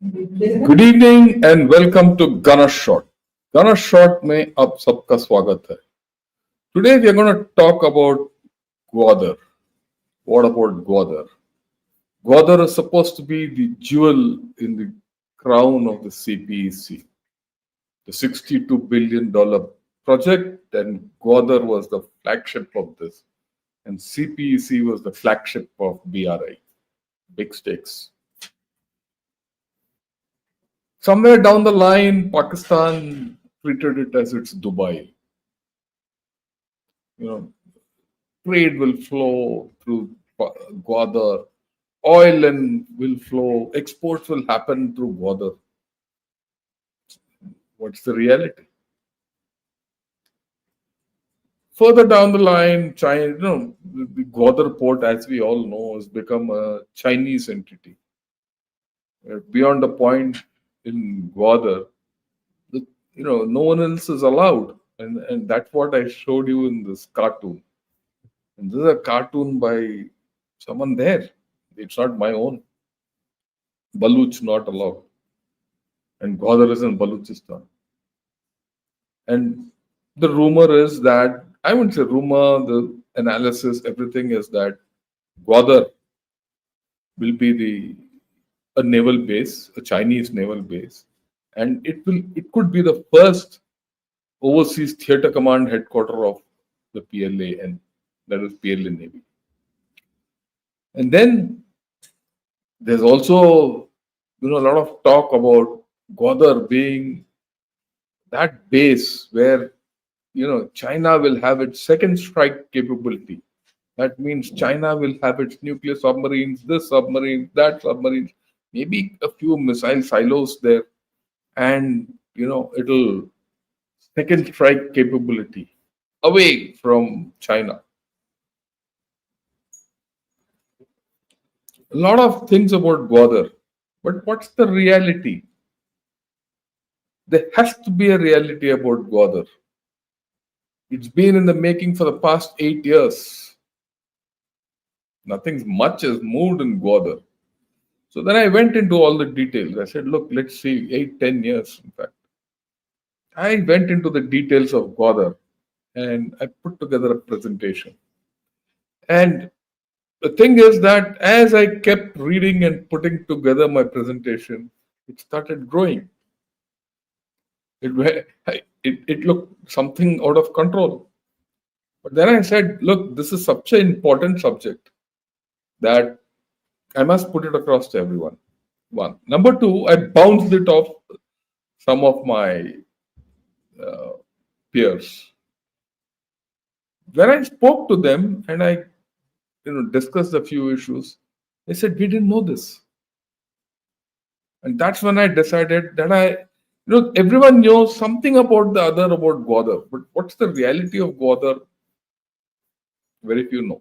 Good evening and welcome to Gunner Shot. Gunner Shot में आप सबका स्वागत है. Today we are going to talk about Gwadar. What about Gwadar? Gwadar is supposed to be the jewel in the crown of the CPEC, the $62 billion project, and Gwadar was the flagship of this, and CPEC was the flagship of BRI. Big stakes. Somewhere down the line, Pakistan treated it as its Dubai. Trade will flow through Gwadar, oil and will flow, exports will happen through Gwadar. What's the reality? Further down the line, China, the Gwadar port, as we all know, has become a Chinese entity. Beyond a point in Gwadar, no one else is allowed, and that's what I showed you in this cartoon. And this is a cartoon by someone there. It's not my own. Baluch not allowed. And Gwadar is in Baluchistan. And the rumor is that, I wouldn't say rumor, the analysis, everything is that Gwadar will be a naval base, a Chinese naval base. And it could be the first overseas theatre command headquarter of the PLA, and that is PLA Navy. And then there's also a lot of talk about Gwadar being that base where China will have its second strike capability. That means China will have its nuclear submarines, this submarine, that submarine, maybe a few missile silos there, and it'll second strike capability away from China. A lot of things about Gwadar, but what's the reality? There has to be a reality about Gwadar. It's been in the making for the past 8 years. Nothing much has moved in Gwadar. So then I went into all the details. I said, look, let's see, 8-10 years, in fact. I went into the details of Gwadar and I put together a presentation. And the thing is that as I kept reading and putting together my presentation, it started growing. It looked something out of control. But then I said, look, this is such an important subject that I must put it across to everyone. One. Number two, I bounced it off some of my peers. When I spoke to them and I discussed a few issues, they said, we didn't know this. And that's when I decided that everyone knows something about the other about Gwadar, but what's the reality of Gwadar? Very few know.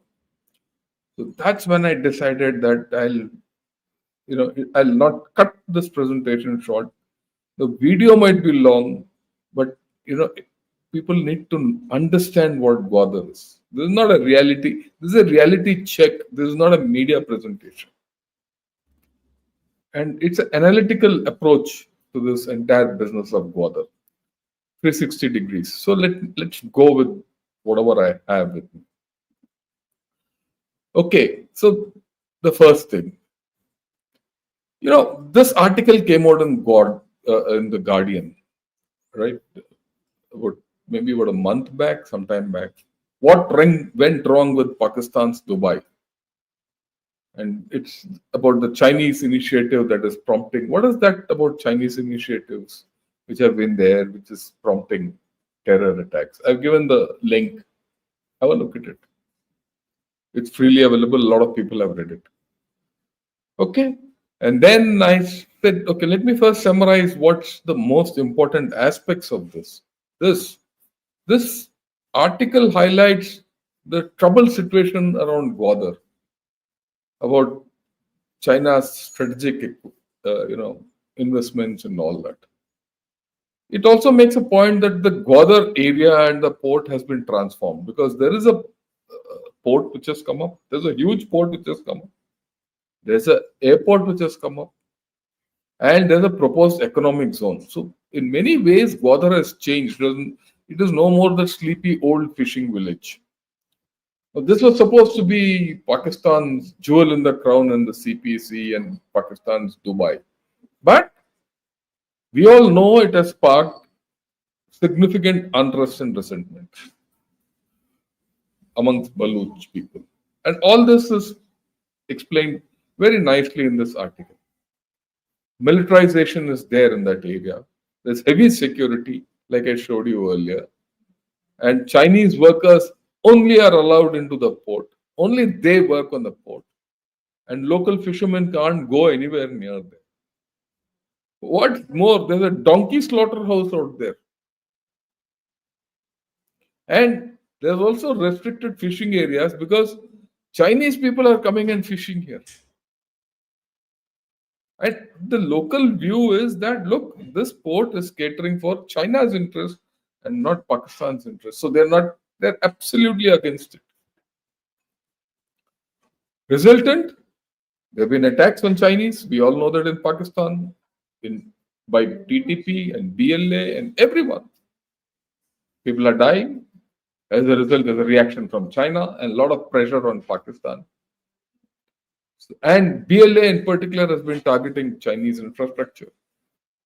So that's when I decided that I'll not cut this presentation short. The video might be long, but people need to understand what Gwadar is. This is not a reality. This is a reality check. This is not a media presentation. And it's an analytical approach to this entire business of Gwadar. 360 degrees. So let's go with whatever I have with me. Okay, so the first thing. This article came out in the Guardian, right? Maybe about a month back, sometime back. What went wrong with Pakistan's Dubai? And it's about the Chinese initiative that is prompting. What is that about Chinese initiatives which have been there, which is prompting terror attacks? I've given the link. Have a look at it. It's freely available. A lot of people have read it. Okay. And then I said, okay, let me first summarize what's the most important aspects of this. This article highlights the troubled situation around Gwadar, about China's strategic, investments and all that. It also makes a point that the Gwadar area and the port has been transformed because there is a port which has come up. There's a huge port which has come up. There's an airport which has come up. and there's a proposed economic zone. So, in many ways, Gwadar has changed. It is no more the sleepy old fishing village. Now, this was supposed to be Pakistan's jewel in the crown in the CPEC and Pakistan's Dubai. But we all know it has sparked significant unrest and resentment amongst Baluch people. And all this is explained very nicely in this article. Militarization is there in that area. There's heavy security, like I showed you earlier. And Chinese workers only are allowed into the port. Only they work on the port. And local fishermen can't go anywhere near there. What more? There's a donkey slaughterhouse out there. And there's also restricted fishing areas because Chinese people are coming and fishing here. And the local view is that look, this port is catering for China's interest and not Pakistan's interest. So they're absolutely against it. Resultant, there have been attacks on Chinese. We all know that in Pakistan, in by TTP and BLA and everyone. People are dying. As a result, there's a reaction from China and a lot of pressure on Pakistan. And BLA in particular has been targeting Chinese infrastructure.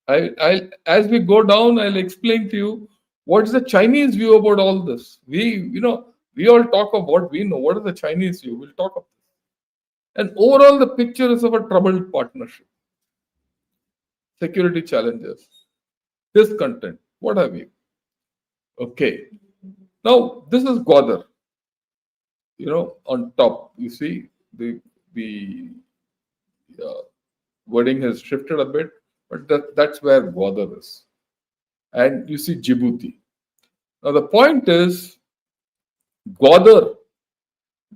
As we go down, I'll explain to you what's the Chinese view about all this. We all talk of what we know. What is the Chinese view? We'll talk of this. And overall, the picture is of a troubled partnership. Security challenges, discontent, what have you. Okay. Now, this is Gwadar. On top, you see the wording has shifted a bit, but that's where Gwadar is. And you see Djibouti. Now, the point is, Gwadar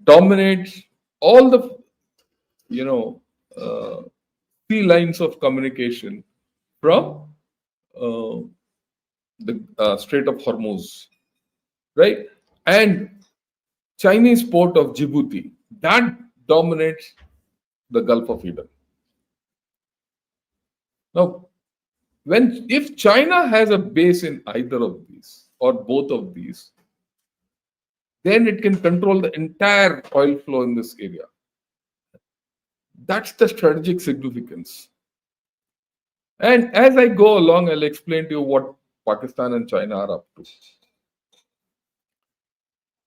dominates all the, sea lines of communication from the Strait of Hormuz, right? And Chinese port of Djibouti, that dominates the Gulf of Eden. Now, if China has a base in either of these or both of these, then it can control the entire oil flow in this area. That's the strategic significance. And as I go along, I'll explain to you what Pakistan and China are up to.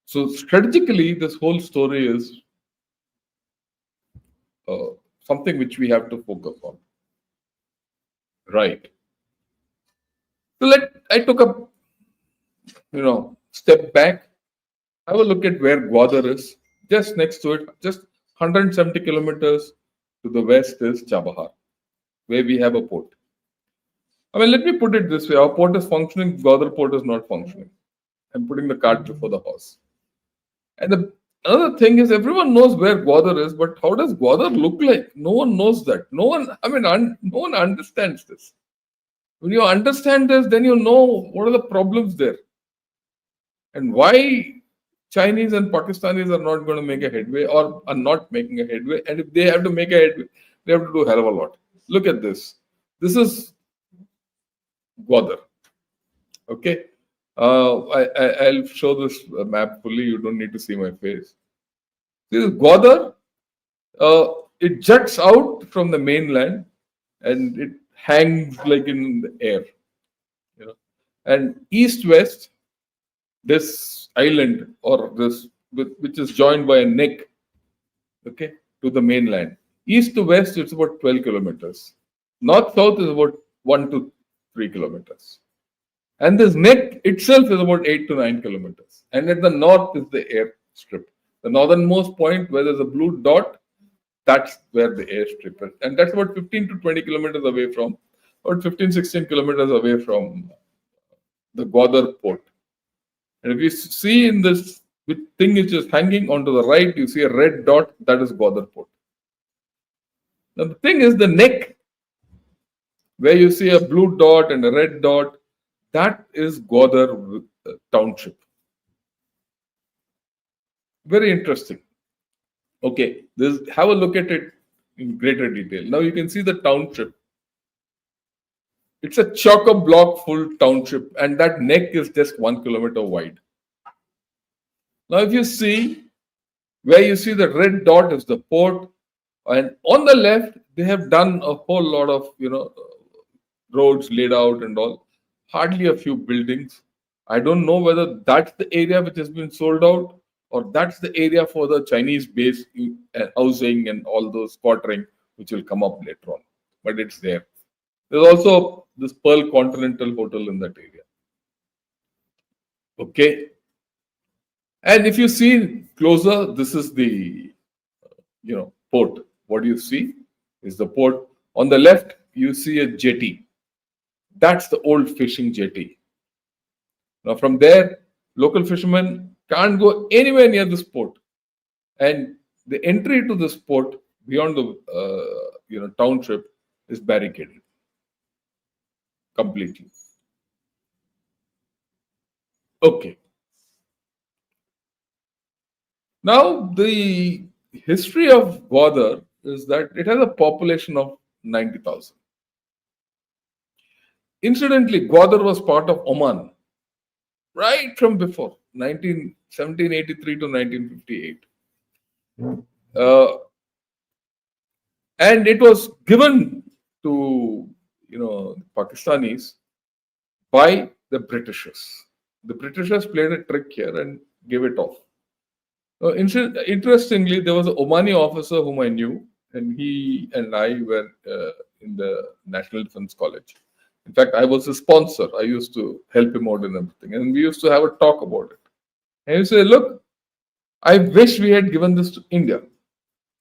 So strategically, this whole story is something which we have to focus on. Right. So I took a step back. Have a look at where Gwadar is. Just next to it, just 170 kilometers to the west is Chabahar, where we have a port. Let me put it this way. Our port is functioning, Gwadar port is not functioning. I'm putting the cart before the horse. And the other thing is, everyone knows where Gwadar is, but how does Gwadar look like? No one knows that. No one understands this. When you understand this, then you know what are the problems there. And why Chinese and Pakistanis are not going to make a headway or are not making a headway. And if they have to make a headway, they have to do a hell of a lot. Look at this. This is Gwadar. Okay. I'll show this map fully. You don't need to see my face. This is Gwadar. It juts out from the mainland and it hangs like in the air. And east-west, this island or this, which is joined by a neck, okay, to the mainland. East to west, it's about 12 kilometers. North-south is about 1 to 3 kilometers. And this neck itself is about 8 to 9 kilometers. And at the north is the airstrip. The northernmost point where there's a blue dot, that's where the airstrip is. And that's about 15 to 20 kilometers away from, about 15, 16 kilometers away from the Gwadar port. And if you see in this thing which is hanging onto the right, you see a red dot, that is Gwadar port. Now the thing is, the neck, where you see a blue dot and a red dot, that is Gwadar township. Very interesting. Okay, have a look at it in greater detail. Now you can see the township. It's a chock-a-block full township, and that neck is just 1 kilometer wide. Now, if you see where you see the red dot is the port, and on the left they have done a whole lot of roads laid out and all. Hardly a few buildings. I don't know whether that's the area which has been sold out or that's the area for the Chinese base housing and all those quartering which will come up later on. But it's there. There's also this Pearl Continental Hotel in that area. Okay. And if you see closer, this is the port. What you see is the port. On the left, you see a jetty. That's the old fishing jetty. Now, from there, local fishermen can't go anywhere near this port, and the entry to this port beyond the township is barricaded completely. Okay. Now, the history of Gwadar is that it has a population of 90,000. Incidentally, Gwadar was part of Oman right from before 1783 to 1958. And it was given to Pakistanis by the Britishers. The Britishers played a trick here and gave it off. Interestingly, there was an Omani officer whom I knew, and he and I were in the National Defense College. In fact, I was a sponsor. I used to help him out in everything. And we used to have a talk about it. And he said, look, I wish we had given this to India.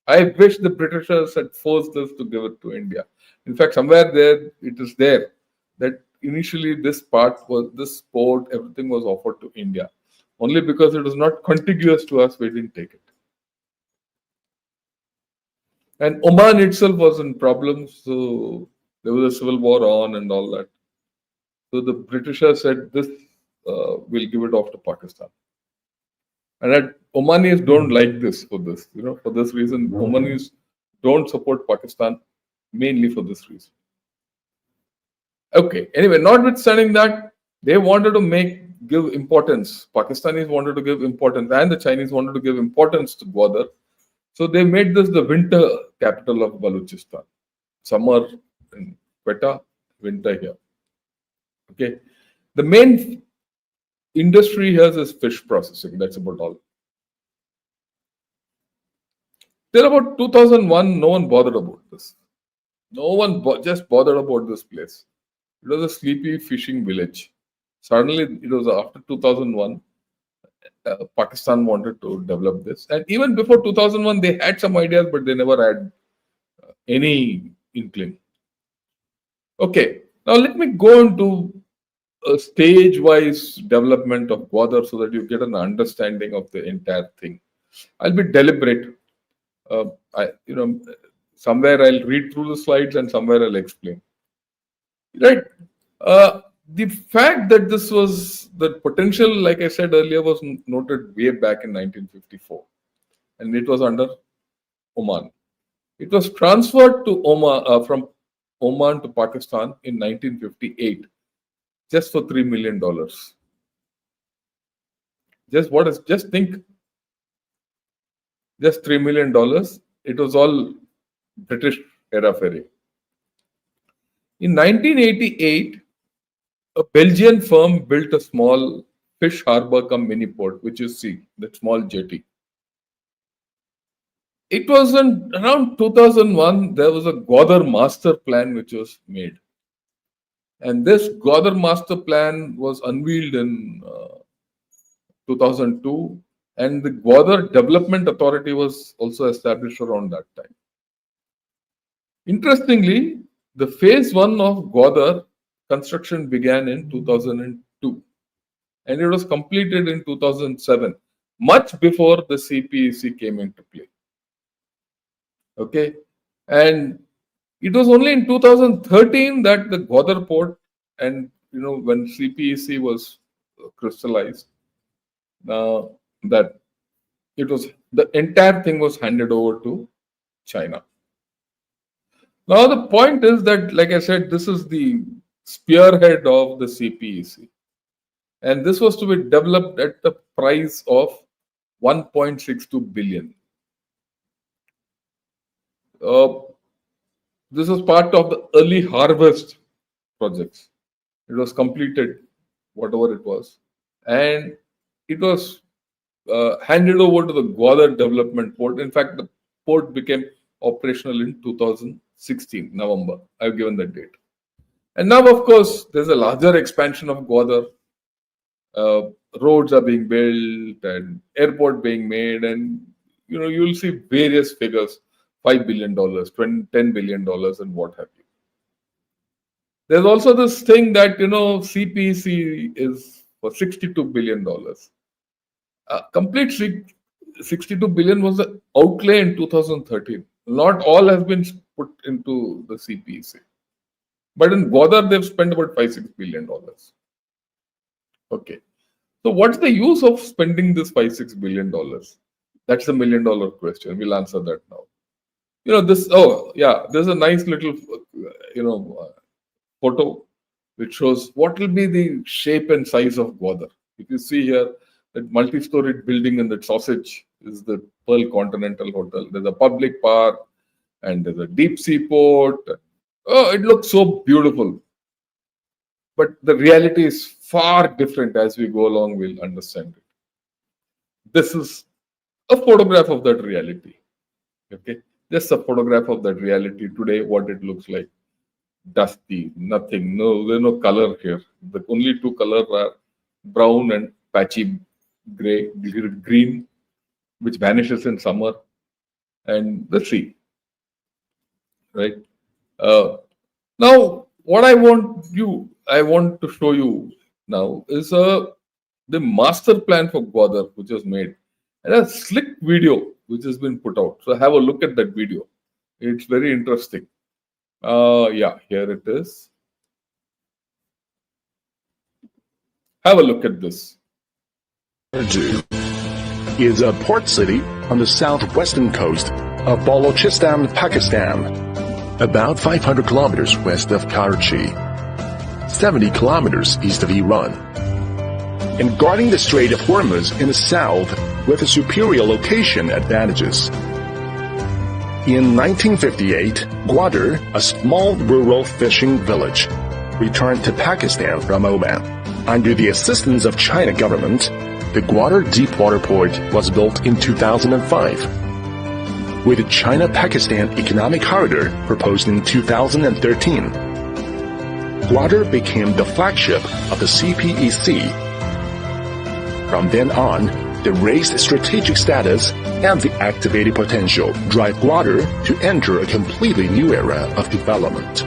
I wish the Britishers had forced us to give it to India. In fact, somewhere there, it is there that initially this port, everything was offered to India. Only because it was not contiguous to us, we didn't take it. And Oman itself was in problems, so there was a civil war on and all that. So the Britishers said, this, we'll give it off to Pakistan. And Omanis don't like this for this. For this reason, Omanis don't support Pakistan, mainly for this reason. Okay, anyway, notwithstanding that, they wanted to give importance. Pakistanis wanted to give importance, and the Chinese wanted to give importance to Gwadar. So they made this the winter capital of Balochistan. Summer in Quetta, winter here. Okay. The main industry here is fish processing. That's about all. Till about 2001, no one bothered about this. No one just bothered about this place. It was a sleepy fishing village. Suddenly, it was after 2001, Pakistan wanted to develop this. And even before 2001, they had some ideas, but they never had any inkling. Okay, now let me go into a stage-wise development of Gwadar so that you get an understanding of the entire thing. I'll be deliberate. Somewhere I'll read through the slides and somewhere I'll explain. Right. The fact that this was the potential, like I said earlier, was noted way back in 1954, and it was under Oman. It was transferred to Oman from Oman to Pakistan in 1958, just for $3 million. Just think, just $3 million. It was all British era ferry. In 1988, a Belgian firm built a small fish harbor cum mini port, which you see, that small jetty. It was around 2001, there was a Gwadar master plan which was made. And this Gwadar master plan was unveiled in 2002. And the Gwadar Development Authority was also established around that time. Interestingly, the phase 1 of Gwadar construction began in 2002 and it was completed in 2007, much before the CPEC came into play. Okay, and it was only in 2013 that the Gwadar port and when CPEC was crystallized, that the entire thing was handed over to China. Now the point is that, like I said, this is the spearhead of the CPEC. And this was to be developed at the price of 1.62 billion. This was part of the early harvest projects. It was completed, whatever it was, and it was handed over to the Gwadar Development Port. In fact, the port became operational in 2016, November. I've given that date. And now, of course, there's a larger expansion of Gwadar. Roads are being built and airport being made, and you'll see various figures: $5 billion, $10 billion, and what have you. There's also this thing that CPEC is for $62 billion. Complete $62 billion was the outlay in 2013. Not all has been put into the CPEC. But in Gwadar, they've spent about $5-6 billion. Okay. So what's the use of spending this $5-6 billion? That's the $1 million question. We'll answer that now. There's a nice little, photo which shows what will be the shape and size of Gwadar. If you see here, that multi-storied building in the sausage is the Pearl Continental Hotel. There's a public park and there's a deep sea port. Oh, it looks so beautiful. But the reality is far different. As we go along, we'll understand it. This is a photograph of that reality. Okay, just a photograph of that reality today, what it looks like. Dusty, nothing, there's no color here. The only two colors are brown and patchy gray, green, which vanishes in summer, and the sea. Right? Now, what I want to show you now is the master plan for Gwadar, which was made, and a slick video which has been put out. So have a look at that video. It's very interesting. Here it is. Have a look at this. Is a port city on the southwestern coast of Balochistan, Pakistan, about 500 kilometers west of Karachi, 70 kilometers east of Iran, and guarding the Strait of Hormuz in the south with a superior location advantages. In 1958, Gwadar, a small rural fishing village, returned to Pakistan from Oman. Under the assistance of China government, the Gwadar Deepwater Port was built in 2005. With the China-Pakistan Economic Corridor proposed in 2013, Gwadar became the flagship of the CPEC. From then on, the raised strategic status and the activated potential drive Gwadar to enter a completely new era of development.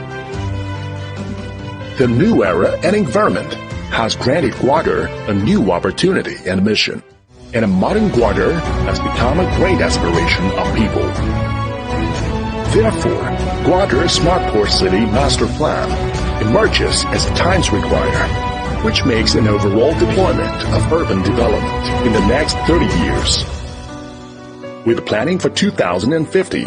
The new era and environment has granted Gwadar a new opportunity and mission, and a modern Gwadar has become a great aspiration of people. Therefore, Gwadar's Smart Port City Master Plan emerges as times require, which makes an overall deployment of urban development in the next 30 years. With planning for 2050,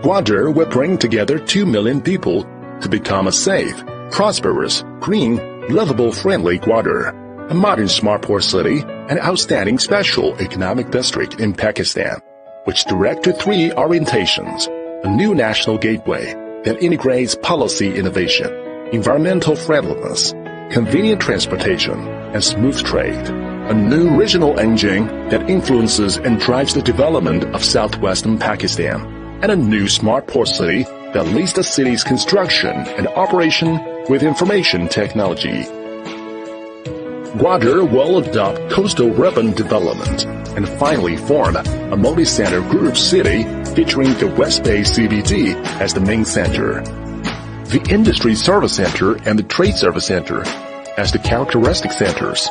Gwadar will bring together 2 million people to become a safe, prosperous, green, livable, friendly Gwadar, a modern smart port city, an outstanding special economic district in Pakistan, which direct to 3 orientations: a new national gateway that integrates policy innovation, environmental friendliness, convenient transportation, and smooth trade, a new regional engine that influences and drives the development of southwestern Pakistan, and a new smart port city that leads the city's construction and operation with information technology. Gwadar will adopt coastal urban development and finally form a multi-center group city featuring the West Bay CBD as the main center, the Industry Service Center and the Trade Service Center as the characteristic centers.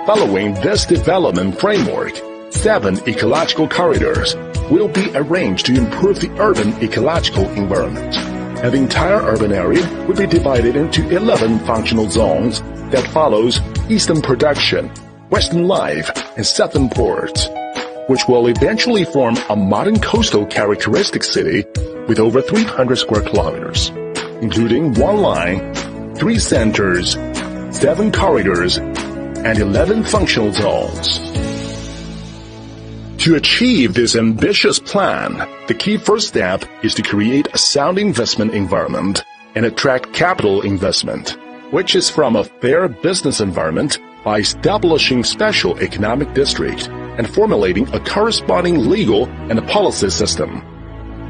Following this development framework, 7 ecological corridors will be arranged to improve the urban ecological environment, and the entire urban area will be divided into 11 functional zones that follows Eastern Production, Western Life, and Southern Ports, which will eventually form a modern coastal characteristic city with over 300 square kilometers, including 1 line, 3 centers, 7 corridors, and 11 functional zones. To achieve this ambitious plan, the key first step is to create a sound investment environment and attract capital investment, which is from a fair business environment by establishing special economic district and formulating a corresponding legal and policy system.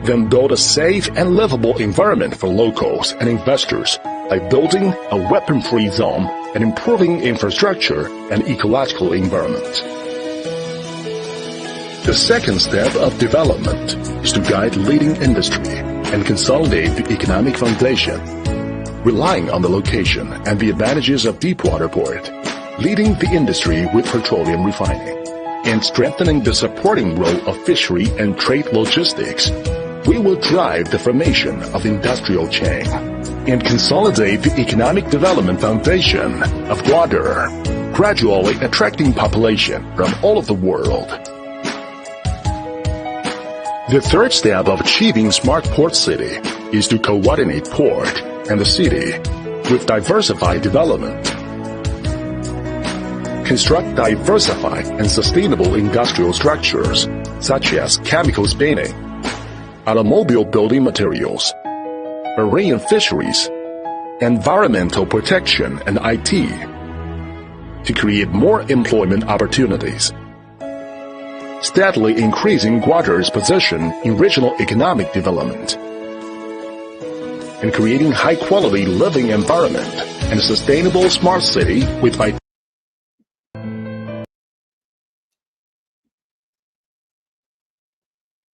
Then build a safe and livable environment for locals and investors by building a weapon-free zone and improving infrastructure and ecological environment. The second step of development is to guide leading industry and consolidate the economic foundation, relying on the location and the advantages of deepwater port, leading the industry with petroleum refining, and strengthening the supporting role of fishery and trade logistics. We will drive the formation of industrial chain and consolidate the economic development foundation of Gwadar, gradually attracting population from all of the world. The third step of achieving smart port city is to coordinate port and the city with diversified development. Construct diversified and sustainable industrial structures such as chemical spinning, automobile building materials, marine and fisheries, environmental protection, and IT to create more employment opportunities, steadily increasing Gwadar's position in regional economic development, and creating high-quality living environment and a sustainable smart city with vitality.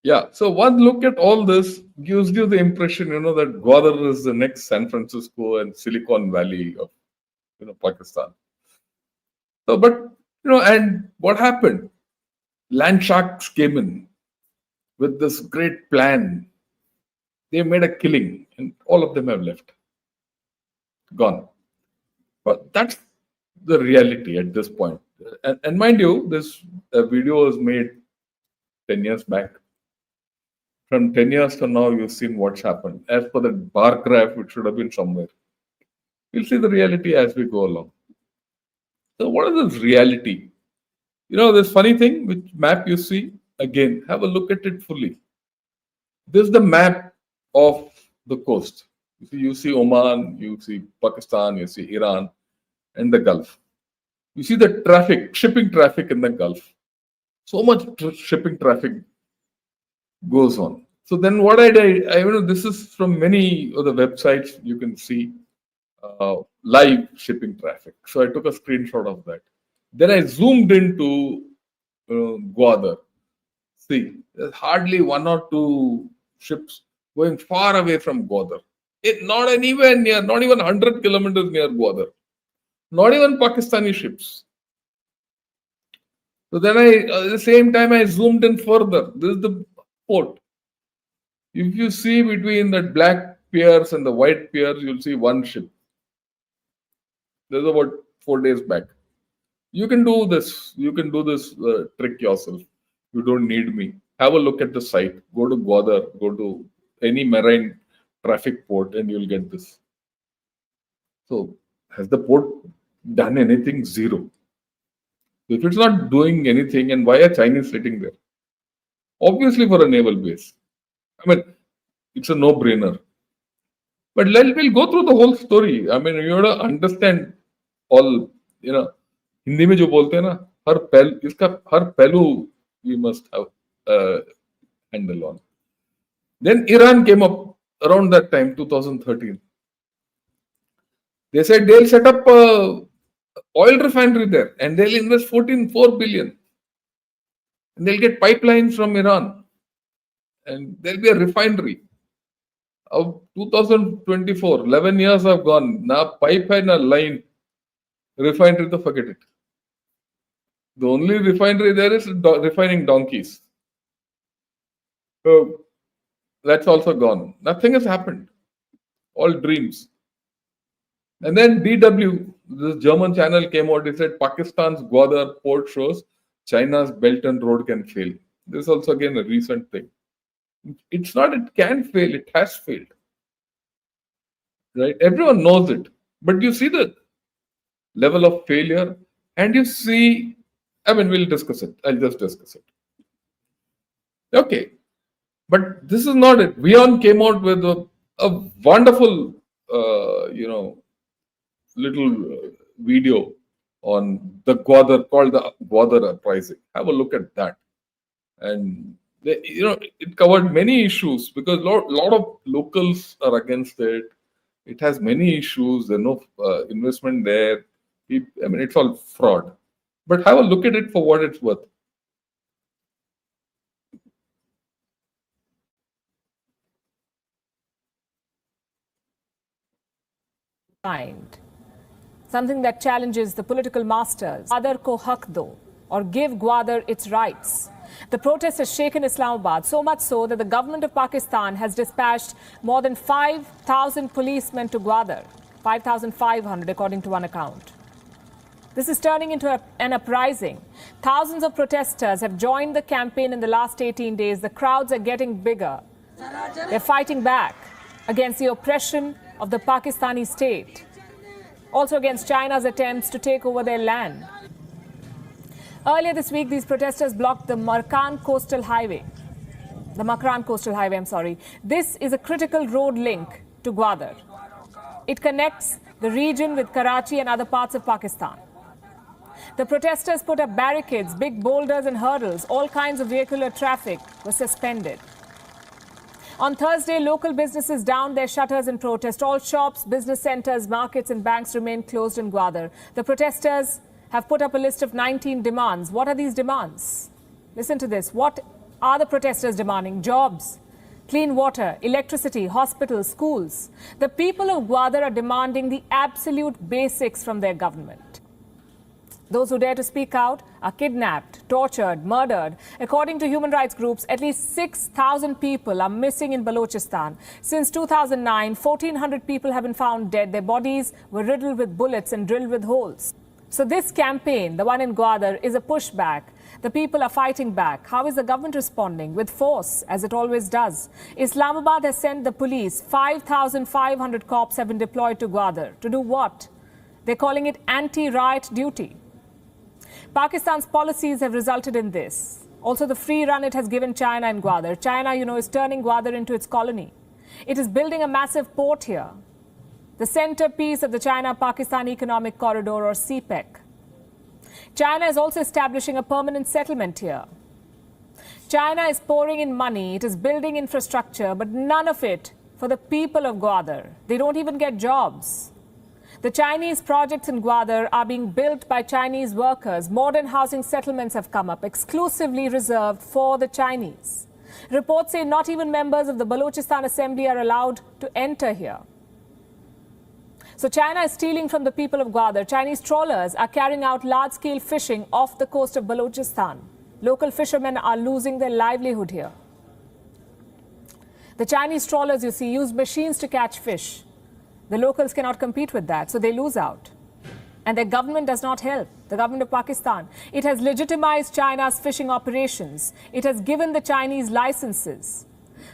Yeah, so one look at all this gives you the impression, that Gwadar is the next San Francisco and Silicon Valley of, Pakistan. So, but, and what happened? Land sharks came in with this great plan. They made a killing and all of them have left. Gone. But that's the reality at this point. And mind you, this video was made 10 years back. From 10 years to now, you've seen what's happened. As per the bar graph, it should have been somewhere. We'll see the reality as we go along. So what is this reality? This funny thing, which map you see, again, have a look at it fully. This is the map of the coast. You see Oman, you see Pakistan, you see Iran, and the Gulf. You see the traffic, shipping traffic in the Gulf. So much shipping traffic goes on. So then what I did, this is from many of the websites you can see live shipping traffic. So I took a screenshot of that. Then I zoomed into Gwadar. See, there's hardly 1 or 2 ships going far away from Gwadar. Not anywhere near, not even 100 kilometers near Gwadar. Not even Pakistani ships. So then at the same time, I zoomed in further. This is the port. If you see between the black piers and the white piers, you'll see one ship. This is about 4 days back. You can do this. You can do this trick yourself. You don't need me. Have a look at the site. Go to Gwadar. Go to any marine traffic port and you'll get this. So has the port done anything? Zero. If it's not doing anything, and why are Chinese sitting there? Obviously for a naval base. It's a no-brainer. But we'll go through the whole story. You have to understand all, Hindi में जो बोलते हैं ना, हर पहलू we must have handle on. Then Iran came up around that time, 2013. They said they'll set up a oil refinery there and they'll invest 4 billion. And they'll get pipelines from Iran. And there'll be a refinery. Of 2024, 11 years have gone. Now pipeline or line, refinery to forget it. The only refinery there is refining donkeys. So that's also gone. Nothing has happened. All dreams. And then DW, this German channel came out. They said Pakistan's Gwadar port shows China's Belt and Road can fail. This is also again a recent thing. It's not it can fail, it has failed. Right? Everyone knows it. But you see the level of failure, and you see, I mean, we'll discuss it. I'll just discuss it. Okay. But this is not it. Vion came out with a wonderful, little video on the Gwadar, called the Gwadar uprising. Have a look at that. And it covered many issues, because lot of locals are against it. It has many issues. There's no investment there. I mean, it's all fraud. But have a look at it for what it's worth. Something that challenges the political masters. Gwadar ko haq do, or give Gwadar its rights. The protest has shaken Islamabad, so much so that the government of Pakistan has dispatched more than 5,000 policemen to Gwadar, 5,500 according to one account. This is turning into an uprising. Thousands of protesters have joined the campaign in the last 18 days. The crowds are getting bigger. They're fighting back against the oppression of the Pakistani state, also against China's attempts to take over their land. Earlier this week, these protesters blocked the Makran Coastal Highway. This is a critical road link to Gwadar. It connects the region with Karachi and other parts of Pakistan. The protesters put up barricades, big boulders and hurdles. All kinds of vehicular traffic was suspended. On Thursday, local businesses downed their shutters in protest. All shops, business centers, markets and banks remained closed in Gwadar. The protesters have put up a list of 19 demands. What are these demands? Listen to this. What are the protesters demanding? Jobs, clean water, electricity, hospitals, schools. The people of Gwadar are demanding the absolute basics from their government. Those who dare to speak out are kidnapped, tortured, murdered. According to human rights groups, at least 6,000 people are missing in Balochistan. Since 2009, 1,400 people have been found dead. Their bodies were riddled with bullets and drilled with holes. So this campaign, the one in Gwadar, is a pushback. The people are fighting back. How is the government responding? With force, as it always does. Islamabad has sent the police. 5,500 cops have been deployed to Gwadar. To do what? They're calling it anti-riot duty. Pakistan's policies have resulted in this. Also, the free run it has given China in Gwadar. China, is turning Gwadar into its colony. It is building a massive port here, the centerpiece of the China-Pakistan Economic Corridor, or CPEC. China is also establishing a permanent settlement here. China is pouring in money. It is building infrastructure, but none of it for the people of Gwadar. They don't even get jobs. The Chinese projects in Gwadar are being built by Chinese workers. Modern housing settlements have come up, exclusively reserved for the Chinese. Reports say not even members of the Balochistan Assembly are allowed to enter here. So China is stealing from the people of Gwadar. Chinese trawlers are carrying out large-scale fishing off the coast of Balochistan. Local fishermen are losing their livelihood here. The Chinese trawlers, use machines to catch fish. The locals cannot compete with that, so they lose out. And their government does not help, the government of Pakistan. It has legitimized China's fishing operations. It has given the Chinese licenses.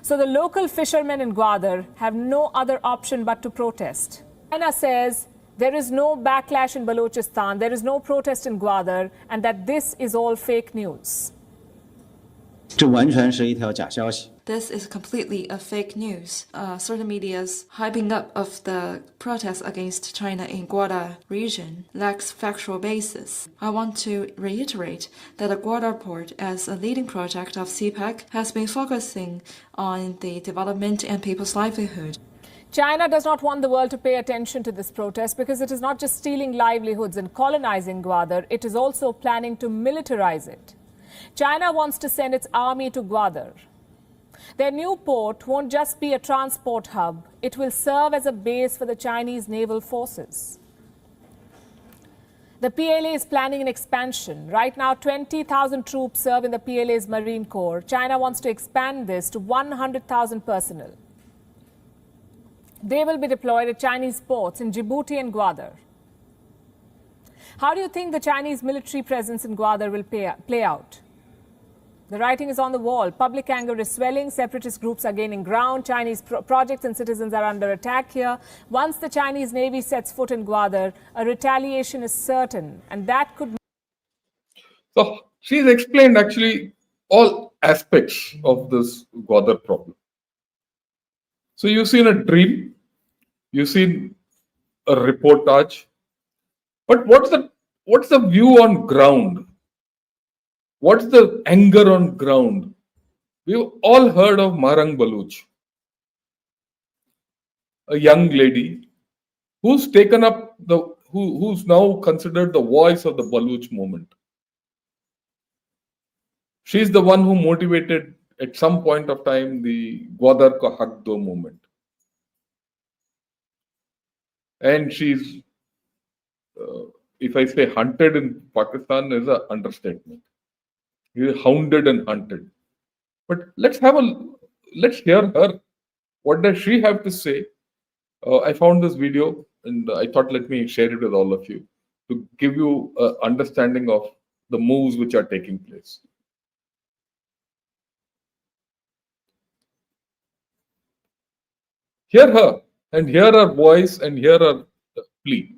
So the local fishermen in Gwadar have no other option but to protest. China says there is no backlash in Balochistan, there is no protest in Gwadar, and that this is all fake news. 这完全是一条假消息。 This is completely a fake news. Certain media's hyping up of the protests against China in Gwadar region lacks factual basis. I want to reiterate that the Gwadar port, as a leading project of CPEC, has been focusing on the development and people's livelihood. China does not want the world to pay attention to this protest because it is not just stealing livelihoods and colonizing Gwadar, it is also planning to militarize it. China wants to send its army to Gwadar. Their new port won't just be a transport hub, it will serve as a base for the Chinese naval forces. The PLA is planning an expansion. Right now, 20,000 troops serve in the PLA's Marine Corps. China wants to expand this to 100,000 personnel. They will be deployed at Chinese ports in Djibouti and Gwadar. How do you think the Chinese military presence in Gwadar will play out? The writing is on the wall. Public anger is swelling. Separatist groups are gaining ground. Chinese projects and citizens are under attack here. Once the Chinese Navy sets foot in Gwadar, a retaliation is certain. And that could... So she's explained actually all aspects of this Gwadar problem. So you've seen a dream, you've seen a reportage, but what's the view on ground? What's the anger on ground? We've all heard of Marang Baluch, a young lady who's taken up who's now considered the voice of the Baluch movement. She's the one who motivated at some point of time the Gwadar Ko Hak Do movement. And she's, if I say hunted in Pakistan, is an understatement. He's hounded and hunted. But let's hear her. What does she have to say? I found this video and I thought let me share it with all of you to give you an understanding of the moves which are taking place. Hear her and hear her voice and hear her plea.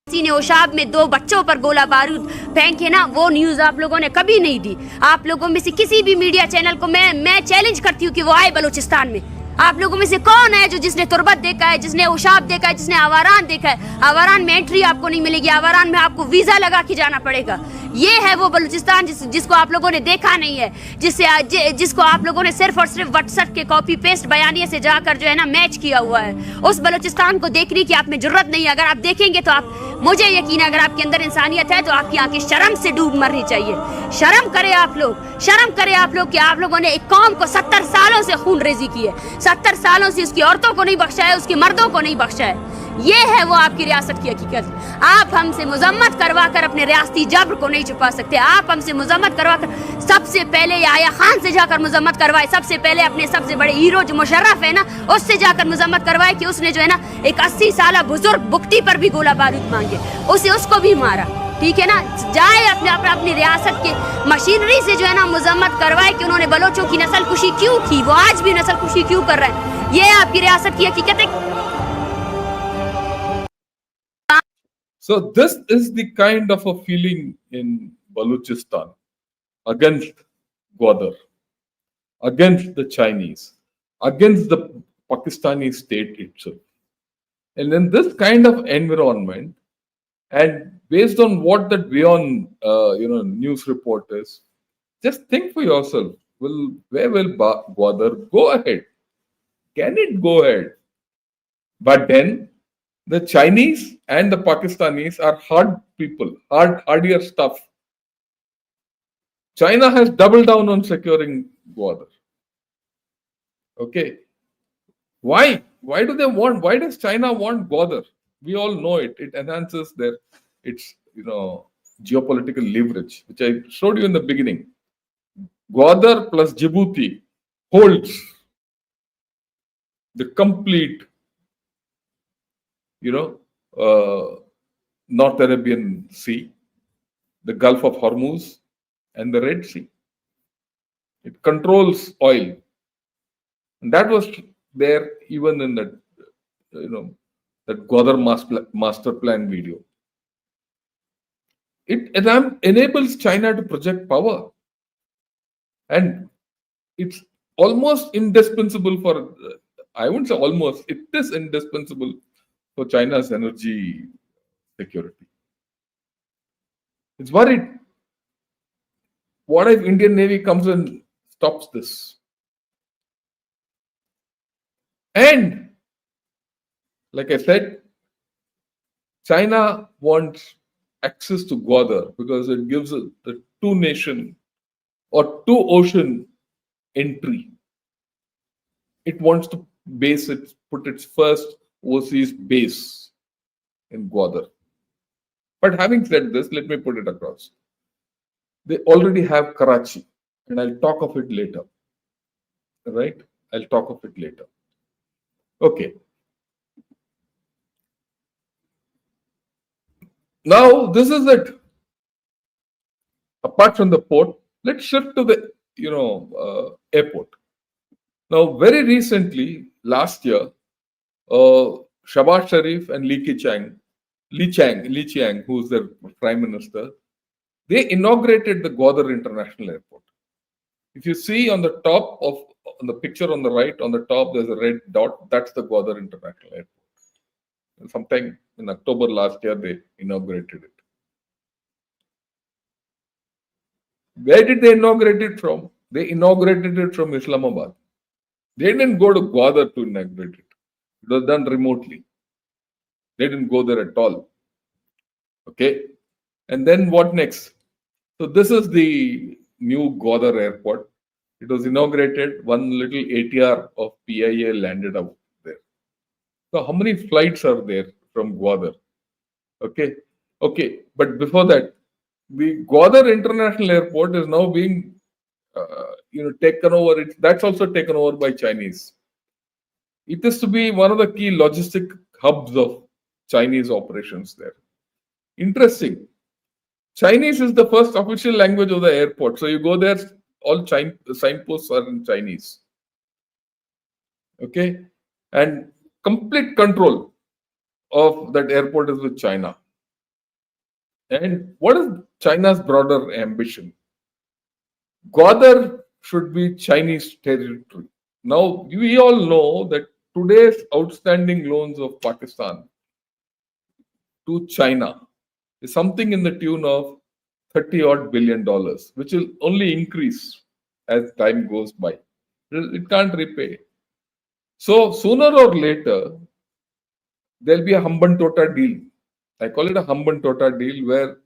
किसी ने ओशाब में 2 बच्चों पर गोला बारूद फेंके ना, वो न्यूज आप लोगों ने कभी नहीं दी। आप लोगों में से किसी भी मीडिया चैनल को मैं चैलेंज करती हूँ कि वो आए बलूचिस्तान में। आप लोगों में से कौन है जिसने तुर्बत देखा है, जिसने ओशाब देखा है, जिसने आवारान देखा है? आवारान में एंट्री आपको नहीं मिलेगी, आवारान में आपको वीजा लगा के जाना पड़ेगा। ये है वो बलूचिस्तान जिसको आप लोगों ने देखा नहीं है, जिसको आप लोगों ने सिर्फ और सिर्फ व्हाट्सएप के कॉपी पेस्ट बयानिए से जाकर जो है ना मैच किया हुआ है। उस बलूचिस्तान को देखने की आप में जरूरत नहीं है। अगर आप देखेंगे तो आप, मुझे यकीन है अगर आपके अंदर इंसानियत है तो आपकी आंखें शर्म से डूब मरनी चाहिए। शर्म करें आप लोग कि आप लोगों ने एक कौम को 70 सालों से खून रेजी की है, 70 सालों से उसकी औरतों को नहीं बख्शा है, उसके मर्दों को नहीं बख्शा है। ये है वो आपकी रियासत की हकीकत। आप हमसे मुजम्मत करवा कर अपने रियासती जब्र को नहीं छुपा सकते। आप हमसे मुजम्मत करवा कर सबसे पहले याया खान से जाकर मुजम्मत करवाए, सबसे पहले अपने सबसे बड़े हीरो जो मुशर्रफ है ना, उससे जाकर मुजम्मत करवाए कि उसने जो है ना एक 80 साल बुजुर्ग बुकटी पर भी गोला बारूद मांगे, उसको भी मारा। ठीक है ना, जाए अपनी रियासत के मशीनरी से जो है ना मुजम्मत करवाए कि उन्होंने बलोचों की नस्ल कुशी क्यों की, वो आज भी नस्ल कुशी क्यों कर रहे हैं। ये आपकी रियासत की हकीकत है। So this is the kind of a feeling in Balochistan against Gwadar, against the Chinese, against the Pakistani state itself. And in this kind of environment, and based on what that WION news report is, just think for yourself, where will Gwadar go ahead? Can it go ahead? But then the Chinese and the Pakistanis are hard people, hardier stuff. China has doubled down on securing Gwadar. Okay. Why? Why does China want Gwadar? We all know it. It enhances its geopolitical leverage, which I showed you in the beginning. Gwadar plus Djibouti holds the complete North Arabian Sea, the Gulf of Hormuz, and the Red Sea. It controls oil. And that was there even in that, that Gwadar master plan video. It enables China to project power. And it's almost indispensable for, I wouldn't say almost, it is indispensable for China's energy security. It's worried. What if Indian Navy comes and stops this? And like I said, China wants access to Gwadar because it gives it the two-nation or two-ocean entry. It wants to put its first overseas base in Gwadar. But having said this, let me put it across. They already have Karachi, and I'll talk of it later. Right? I'll talk of it later. Okay. Now, this is it. Apart from the port, Let's shift to the airport. Now, very recently, last year, Shahbaz Sharif and Li Qiang, who's the prime minister, they inaugurated the Gwadar International Airport. If you see on the top of on the picture on the right, on the top, there's a red dot. That's the Gwadar International Airport. Sometime in October last year, they inaugurated it. Where did they inaugurate it from? They inaugurated it from Islamabad. They didn't go to Gwadar to inaugurate it. It was done remotely. They didn't go there at all. Okay. And then what next? So this is the new Gwadar airport. It was inaugurated. One little ATR of PIA landed out there. So how many flights are there from Gwadar? Okay. Okay. But before that, the Gwadar International Airport is now being taken over. That's also taken over by Chinese. It is to be one of the key logistic hubs of Chinese operations there. Interesting. Chinese is the first official language of the airport. So you go there, all signposts are in Chinese. Okay. And complete control of that airport is with China. And what is China's broader ambition? Gwadar should be Chinese territory. Now, we all know that today's outstanding loans of Pakistan to China is something in the tune of $30 billion, which will only increase as time goes by. It can't repay. So, sooner or later, there'll be a Hambantota deal. I call it a Hambantota deal where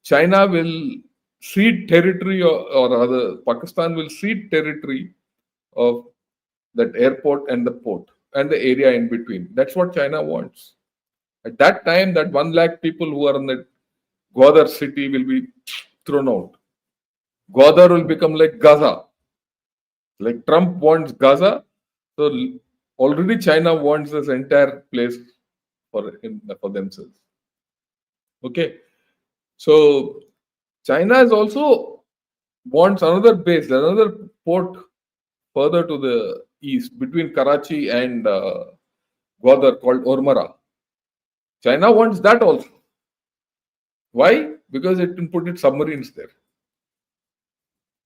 China will cede territory or rather Pakistan will cede territory of that airport and the port and the area in between. That's what China wants. At that time, that 1 lakh people who are in the Gwadar city will be thrown out. Gwadar will become like Gaza. Like Trump wants Gaza, so already China wants this entire place for themselves. Okay, so China is also wants another base, another port further to the east between Karachi and Gwadar called Ormara. China wants that also. Why? Because it can put its submarines there.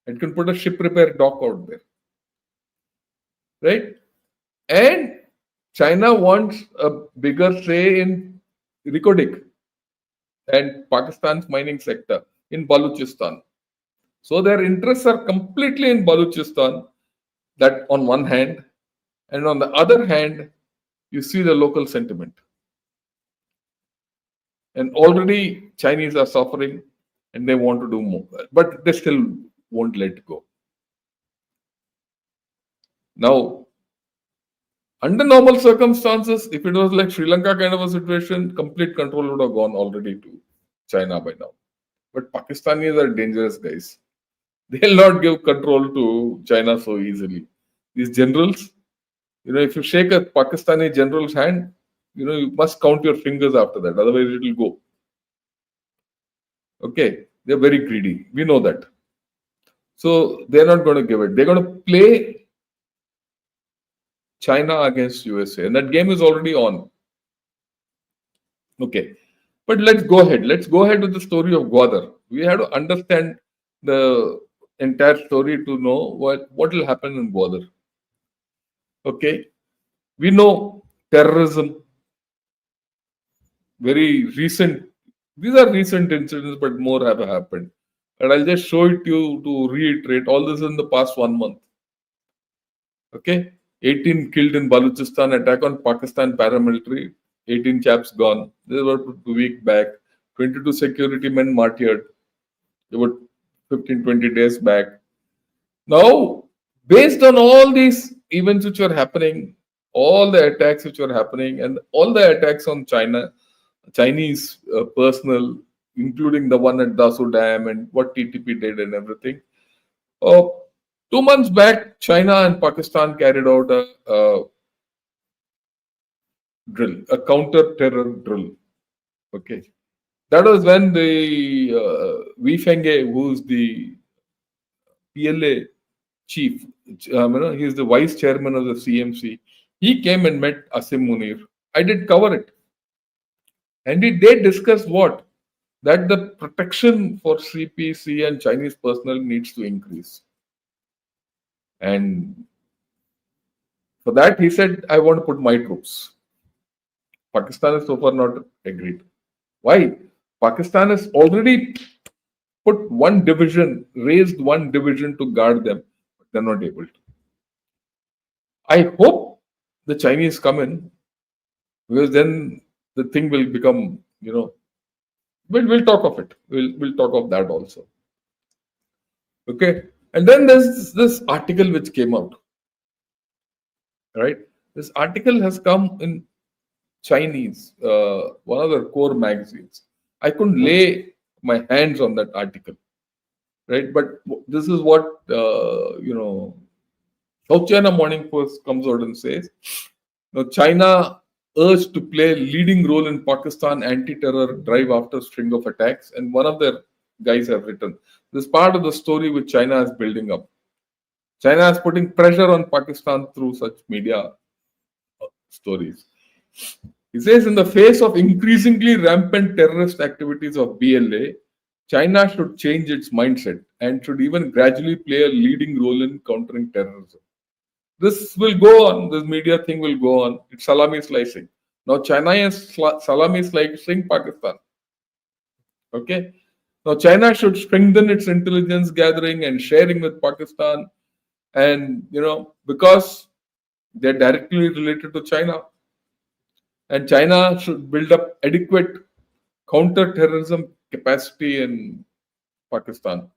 It can put a ship repair dock out there. Right? And China wants a bigger say in Rikodik and Pakistan's mining sector in Balochistan. So their interests are completely in Balochistan, that on one hand, and on the other hand, you see the local sentiment. And already Chinese are suffering and they want to do more, but they still won't let go. Now, under normal circumstances, if it was like Sri Lanka kind of a situation, complete control would have gone already to China by now. But Pakistanis are dangerous guys. They'll not give control to China so easily. These generals, if you shake a Pakistani general's hand, you must count your fingers after that. Otherwise, it will go. Okay, they're very greedy. We know that. So they're not going to give it. They're going to play China against USA, and that game is already on. Okay, but let's go ahead. Let's go ahead with the story of Gwadar. We have to understand the entire story to know what will happen in Gwadar. Okay, we know terrorism. Very recent. These are recent incidents, but more have happened. And I'll just show it to you to reiterate all this in the past 1 month. Okay, 18 killed in Balochistan, attack on Pakistan paramilitary, 18 chaps gone. This was a week back. 22 security men martyred. They were 15-20 days back. Now, based on all these events which are happening, all the attacks which are happening, and all the attacks on Chinese personnel, including the one at Dasu Dam and what TTP did and everything. 2 months back, China and Pakistan carried out a drill, a counter-terror drill. Okay, that was when the Wei Fenghe, who's the PLA chief, he's the vice chairman of the CMC. He came and met Asim Munir. I did cover it. And they discussed what? That the protection for CPC and Chinese personnel needs to increase. And for that, he said, I want to put my troops. Pakistan has so far not agreed. Why? Pakistan has already put one division, raised one division to guard them, but they're not able to. I hope the Chinese come in, because then the thing will become, we'll talk of it. We'll talk of that also. Okay. And then there's this article which came out. Right? This article has come in Chinese, one of the core magazines. I couldn't lay my hands on that article, right? But this is what South China Morning Post comes out and says. Now, China urged to play a leading role in Pakistan anti-terror drive after a string of attacks, and one of their guys have written this part of the story which China is building up. China is putting pressure on Pakistan through such media stories. He says, in the face of increasingly rampant terrorist activities of BLA, China should change its mindset and should even gradually play a leading role in countering terrorism. This will go on, this media thing will go on. It's salami slicing. Now China is salami slicing Pakistan. Okay? Now China should strengthen its intelligence gathering and sharing with Pakistan. And, because they're directly related to China. And China should build up adequate counter-terrorism capacity in Pakistan.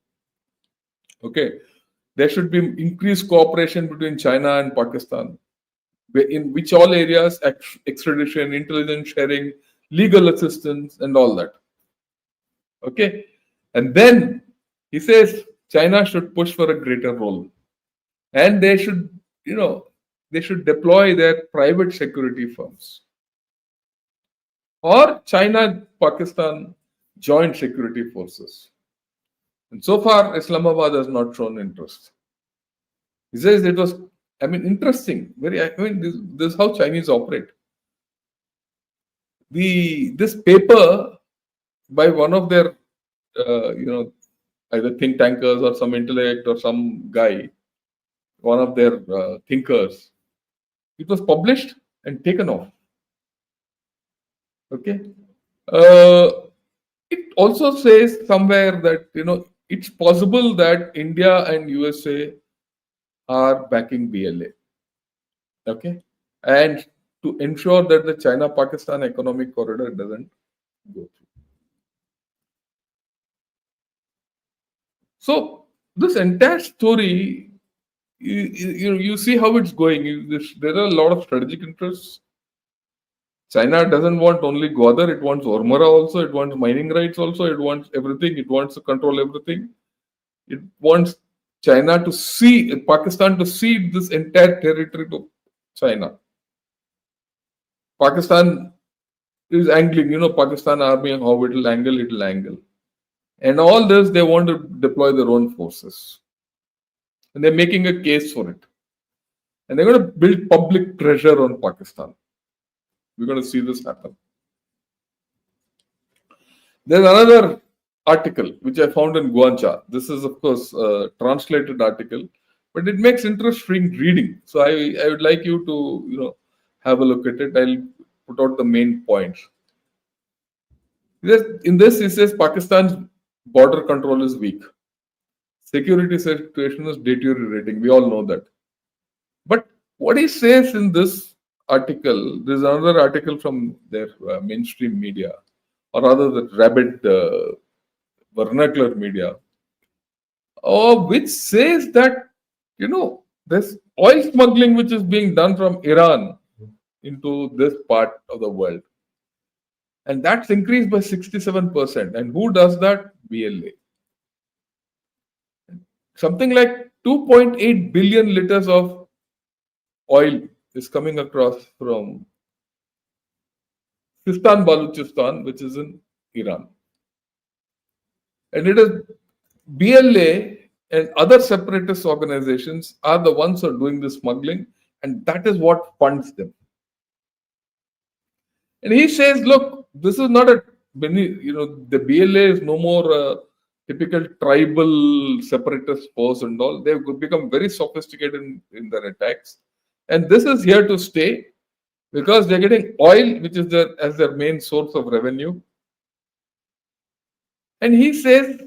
Okay. There should be increased cooperation between China and Pakistan, in which all areas, extradition, intelligence sharing, legal assistance, and all that. Okay. And then he says China should push for a greater role. And they should, they should deploy their private security firms. Or China-Pakistan joint security forces. And so far, Islamabad has not shown interest. He says it was, interesting. This is how Chinese operate. This paper by one of their, either think tankers or some intellect or some guy, one of their thinkers, it was published and taken off. Okay. It also says somewhere that, it's possible that India and USA are backing BLA. Okay. And to ensure that the China-Pakistan economic corridor doesn't go through. So this entire story, you see how it's going. There are a lot of strategic interests. China doesn't want only Gwadar, it wants Ormara also, it wants mining rights also, it wants everything, it wants to control everything. It wants Pakistan to cede this entire territory to China. Pakistan is angling, Pakistan army, how it'll angle. And all this, they want to deploy their own forces. And they're making a case for it. And they're going to build public pressure on Pakistan. We're going to see this happen. There's another article which I found in Guancha. This is, of course, a translated article, but it makes interesting reading. So I would like you to, have a look at it. I'll put out the main points. In this, he says Pakistan's border control is weak. Security situation is deteriorating. We all know that. But what he says in this article, there's another article from their mainstream media, or rather the rabid vernacular media, which says that, there's oil smuggling which is being done from Iran into this part of the world. And that's increased by 67%. And who does that? BLA. Something like 2.8 billion liters of oil is coming across from Sistan Baluchistan, which is in Iran. And it is BLA and other separatist organizations are the ones who are doing the smuggling, and that is what funds them. And he says, look, this is not a the BLA is no more a typical tribal separatist force and all. They've become very sophisticated in their attacks, and this is here to stay because they're getting oil, which is their main source of revenue. And he says,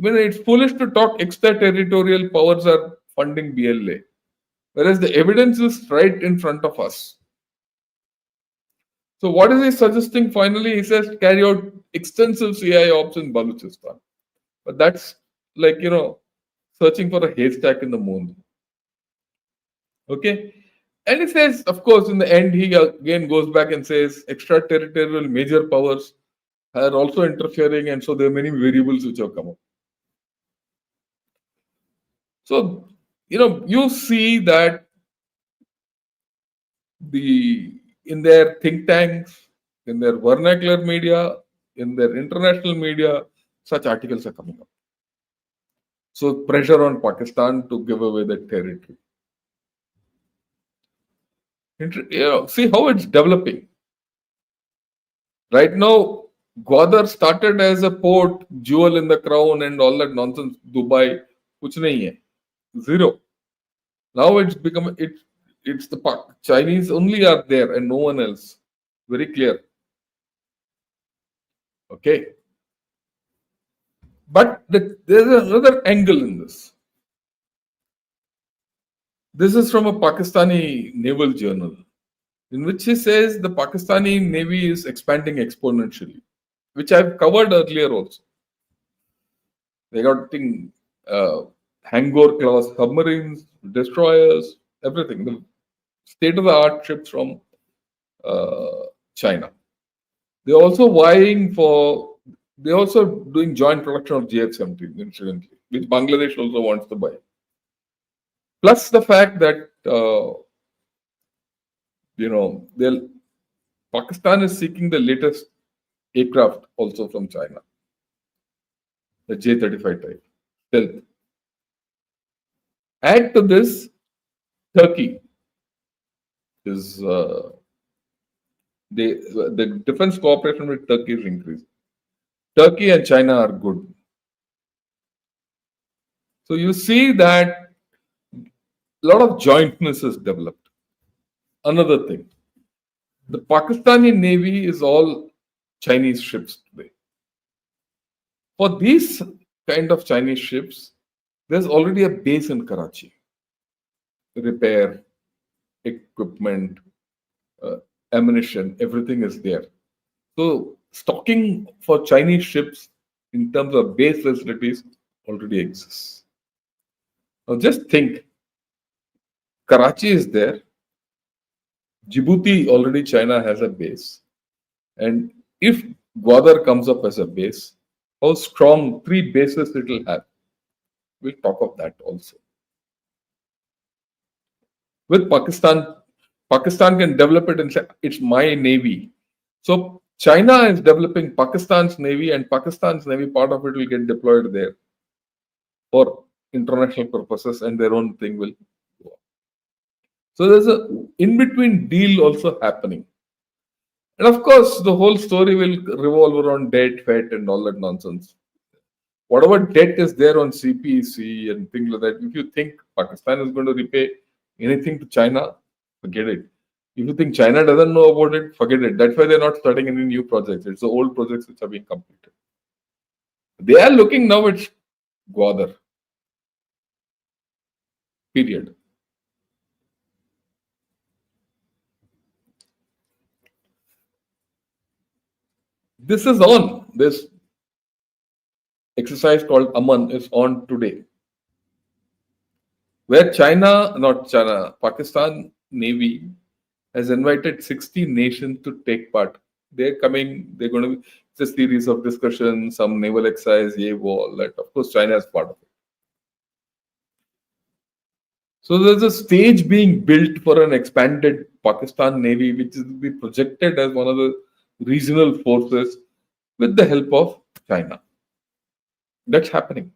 when it's foolish to talk extraterritorial powers are funding BLA, whereas the evidence is right in front of us. So what is he suggesting finally? He says carry out extensive CI ops in Balochistan. But that's like, searching for a haystack in the moon. Okay. And he says, of course, in the end, he again goes back and says extraterritorial major powers are also interfering, and so there are many variables which have come up. So, you see that in their think tanks, in their vernacular media, in their international media, such articles are coming up. So pressure on Pakistan to give away that territory. See how it's developing. Right now, Gwadar started as a port, jewel in the crown and all that nonsense. Dubai, kuch nahi hai. Zero. Now it's become, it's the Chinese only are there and no one else. Very clear. Okay. But there's another angle in this. This is from a Pakistani naval journal, in which he says the Pakistani Navy is expanding exponentially, which I've covered earlier also. They got Hangor class submarines, destroyers, everything. The state-of-the-art ships from China. They're also they're also doing joint production of GF-17, incidentally, which Bangladesh also wants to buy. Plus the fact that, Pakistan is seeking the latest aircraft also from China, the J-35 type, stealth. Add to this, Turkey is, the defense cooperation with Turkey is increasing. Turkey and China are good. So you see that a lot of jointness is developed. Another thing, the Pakistani Navy is all Chinese ships today. For these kind of Chinese ships, there's already a base in Karachi. Repair, equipment, ammunition, everything is there. So stocking for Chinese ships in terms of base facilities already exists. Now just think, Karachi is there, Djibouti already China has a base, and if Gwadar comes up as a base, how strong 3 bases it will have. We'll talk of that also. With Pakistan, Pakistan can develop it and say, it's my navy. So China is developing Pakistan's navy, and Pakistan's navy, part of it will get deployed there for international purposes, and their own thing will go on. So there's a in-between deal also happening. And of course, the whole story will revolve around debt, FET, and all that nonsense. Whatever debt is there on CPEC and things like that, if you think Pakistan is going to repay anything to China, forget it. If you think China doesn't know about it, forget it. That's why they're not starting any new projects. It's the old projects which are being completed. They are looking now at Gwadar. Period. This is on. This exercise called Aman is on today, where Pakistan Navy has invited 60 nations to take part. They're going to be, it's a series of discussions, some naval exercise, all that. Of course, China is part of it. So there's a stage being built for an expanded Pakistan Navy, which is be projected as one of the regional forces with the help of China. That's happening.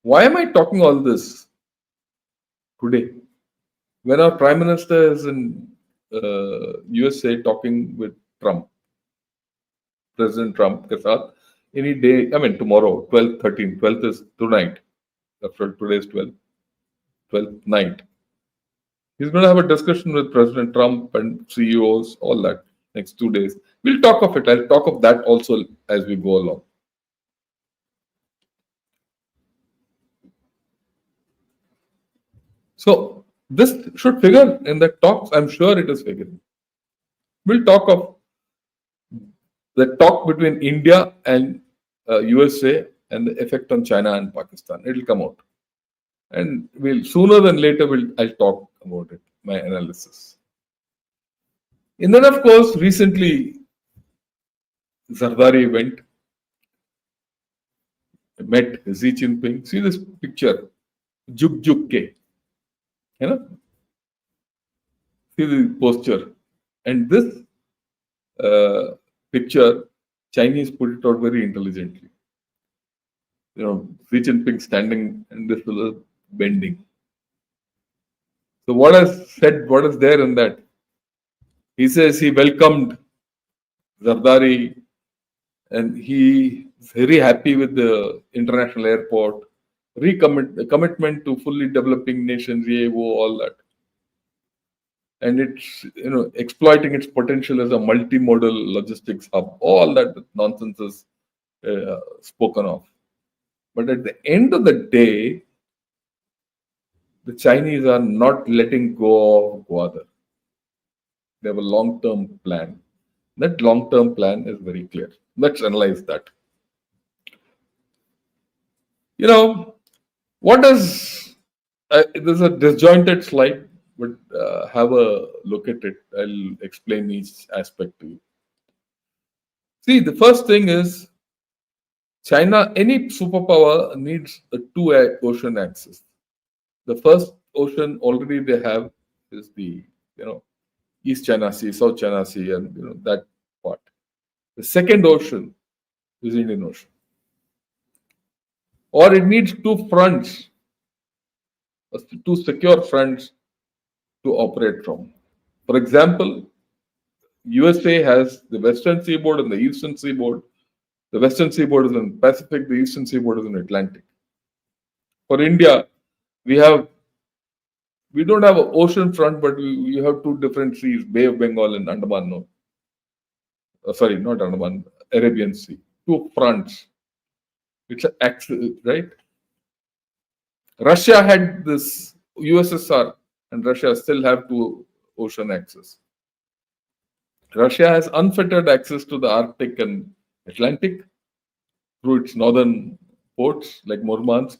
Why am I talking all this today? When our Prime Minister is in USA talking with Trump, President Trump के साथ any day, I mean tomorrow, 12th, 13th, 12th is tonight. After today's 12th night. He's going to have a discussion with President Trump and CEOs, all that, next 2 days. We'll talk of it. I'll talk of that also as we go along. So this should figure in the talks. I'm sure it is figuring. We'll talk of the talk between India and USA and the effect on China and Pakistan. It'll come out. And we'll sooner than later I'll talk about it, my analysis. And then, of course, recently Zardari went, met Xi Jinping. See this picture, Juk Juk Ke. You know? See the posture. And this picture, Chinese put it out very intelligently. You know, Xi Jinping standing and this fellow bending. So what is there in that? He says he welcomed Zardari and he is very happy with the international airport, commitment to fully developing nations, all that. And it's, you know, exploiting its potential as a multimodal logistics hub. All that nonsense is spoken of. But at the end of the day, the Chinese are not letting go of Gwadar. They have a long-term plan. That long-term plan is very clear. Let's analyze that. You know, what is, there's a disjointed slide, but have a look at it. I'll explain each aspect to you. See, the first thing is China, any superpower needs a two-ocean axis. The first ocean already they have is the, you know, East China Sea, South China Sea, and, you know, that part. The second ocean is Indian Ocean. Or it needs two fronts, two secure fronts to operate from. For example, USA has the Western Seaboard and the Eastern Seaboard. The Western Seaboard is in Pacific, the Eastern Seaboard is in Atlantic. For India, we don't have an ocean front, but we have two different seas, Bay of Bengal and Andaman. No. Sorry, not Andaman, Arabian Sea. Two fronts. It's an axis, right? Russia had this USSR, and Russia still have two ocean axes. Russia has unfettered access to the Arctic and Atlantic through its northern ports like Murmansk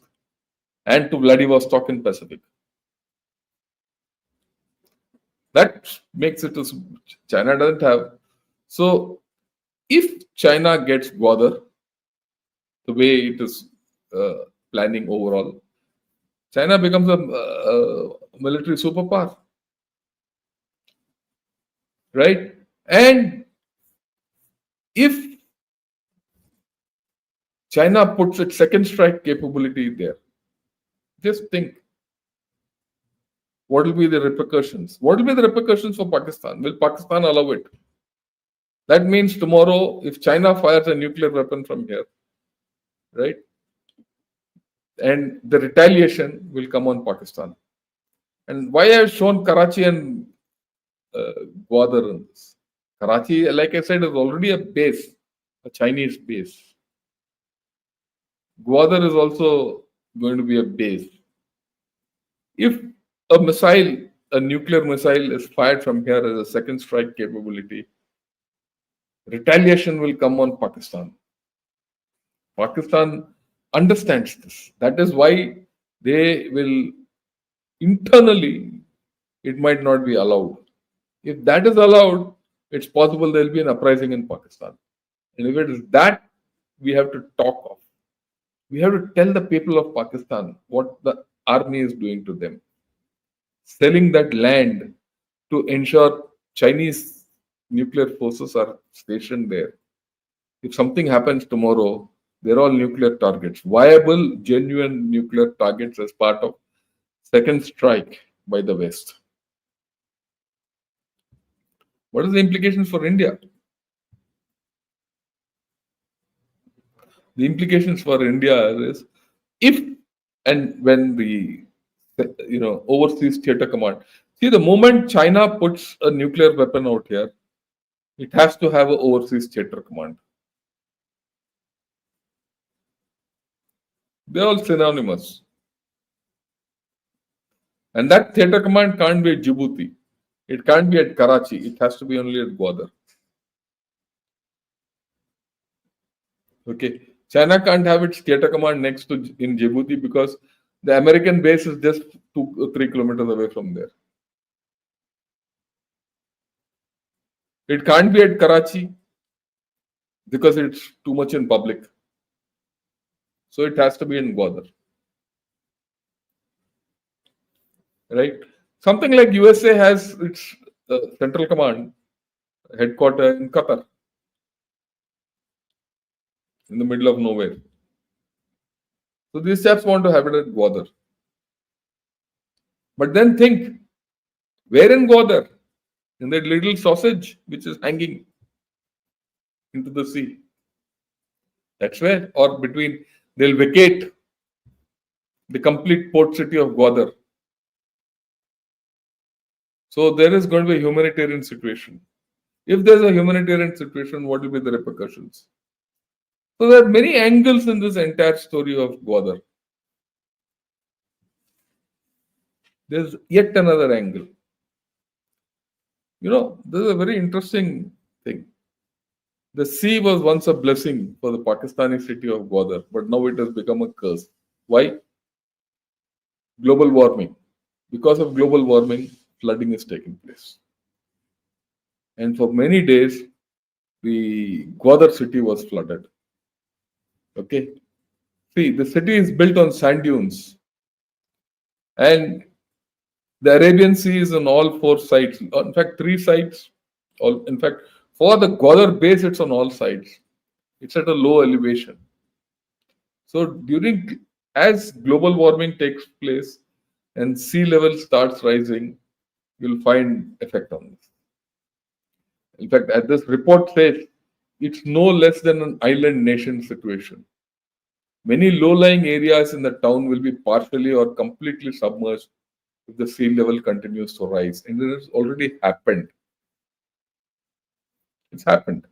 and to Vladivostok in Pacific. That makes it as China doesn't have. So if China gets Gwadar, the way it is planning overall, China becomes a military superpower, right? And if China puts its second strike capability there, just think, what will be the repercussions? What will be the repercussions for Pakistan? Will Pakistan allow it? That means tomorrow, if China fires a nuclear weapon from here, right, and the retaliation will come on Pakistan. And why I have shown Karachi and Gwadar in this? Karachi, like I said, is already a base, a Chinese base. Gwadar is also going to be a base. If a missile, a nuclear missile is fired from here as a second strike capability, retaliation will come on Pakistan. Pakistan understands this. That is why they will internally, it might not be allowed. If that is allowed, it's possible there will be an uprising in Pakistan. And if it is that, we have to talk of. We have to tell the people of Pakistan what the army is doing to them. Selling that land to ensure Chinese nuclear forces are stationed there. If something happens tomorrow, They're all nuclear targets, viable, genuine nuclear targets as part of second strike by the West. What is the implications for India? The implications for India is if and when the overseas theater command. See, the moment China puts a nuclear weapon out here, it has to have an overseas theater command. They're all synonymous. And that theater command can't be at Djibouti. It can't be at Karachi. It has to be only at Gwadar. Okay. China can't have its theater command next to in Djibouti because the American base is just 2 or 3 kilometers away from there. It can't be at Karachi because it's too much in public. So it has to be in Gwadar. Right? Something like USA has its central command headquarters in Qatar, in the middle of nowhere. So these chaps want to have it at Gwadar. But then think, where in Gwadar? In that little sausage which is hanging into the sea. That's where, or between, they'll vacate the complete port city of Gwadar. So there is going to be a humanitarian situation. If there's a humanitarian situation, what will be the repercussions? So there are many angles in this entire story of Gwadar. There's yet another angle. This is a very interesting thing. The sea was once a blessing for the Pakistani city of Gwadar, but now it has become a curse. Why? Global warming. Because of global warming, flooding is taking place. And for many days, the Gwadar city was flooded. Okay. See, the city is built on sand dunes. And the Arabian Sea is on all 4 sides. In fact, 3 sides. In fact, for the Gwadar base, it's on all sides. It's at a low elevation. So as global warming takes place and sea level starts rising, you'll find effect on this. In fact, as this report says, it's no less than an island nation situation. Many low-lying areas in the town will be partially or completely submerged if the sea level continues to rise. And it has already happened. It's happened.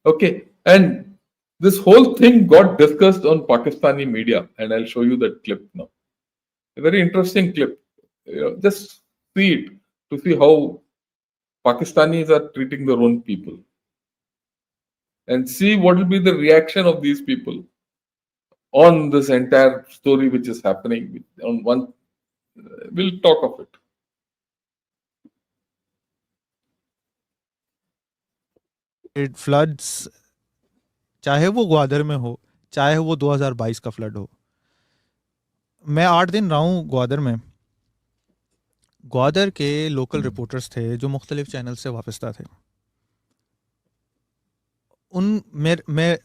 Okay. And this whole thing got discussed on Pakistani media. And I'll show you that clip now. A very interesting clip. Just see it to see how Pakistanis are treating their own people. And see what will be the reaction of these people on this entire story which is happening. We'll talk of it. It floods, चाहे वो ग्वादर में हो, चाहे वो 2022 का flood हो. मैं 8 दिन रहा हूँ ग्वादर में. ग्वादर के लोकल रिपोर्टर्स थे जो मुख्तलिफ चैनल से वाबस्ता थे. मैं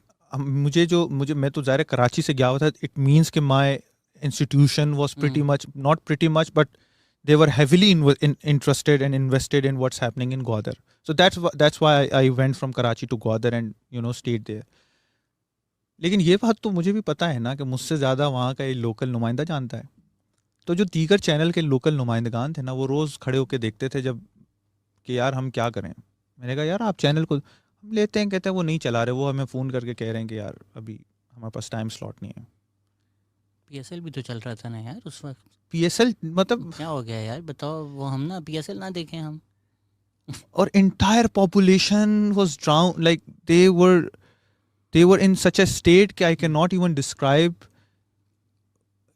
तो ज़ाहिर कराची से गया हुआ था. इट मीन्स कि my institution was pretty much, not pretty much, but they were heavily interested and invested in what's happening in Gwadar. So that's why I went from Karachi to Gwadar and stayed there. लेकिन ये बात तो मुझे भी पता है ना कि मुझसे ज़्यादा वहाँ का ये लोकल नुमाइंदा जानता है. तो जो दीगर चैनल के लोकल नुमाइंदगान थे ना, वो रोज़ खड़े होकर देखते थे जब कि यार हम क्या करें. मैंने कहा यार आप चैनल को हम लेते हैं. कहते हैं वो नहीं चला रहे, वो हमें फ़ोन करके कह रहे हैं कि यार अभी हमारे पास टाइम स्लॉट नहीं है. PSL भी तो चल रहा था ना यार उस वक्त. PSL मतलब क्या हो गया यार बताओ. वो हम ना PSL ना देखें हम. और entire population was drowned, like they were in such a state कि I cannot even describe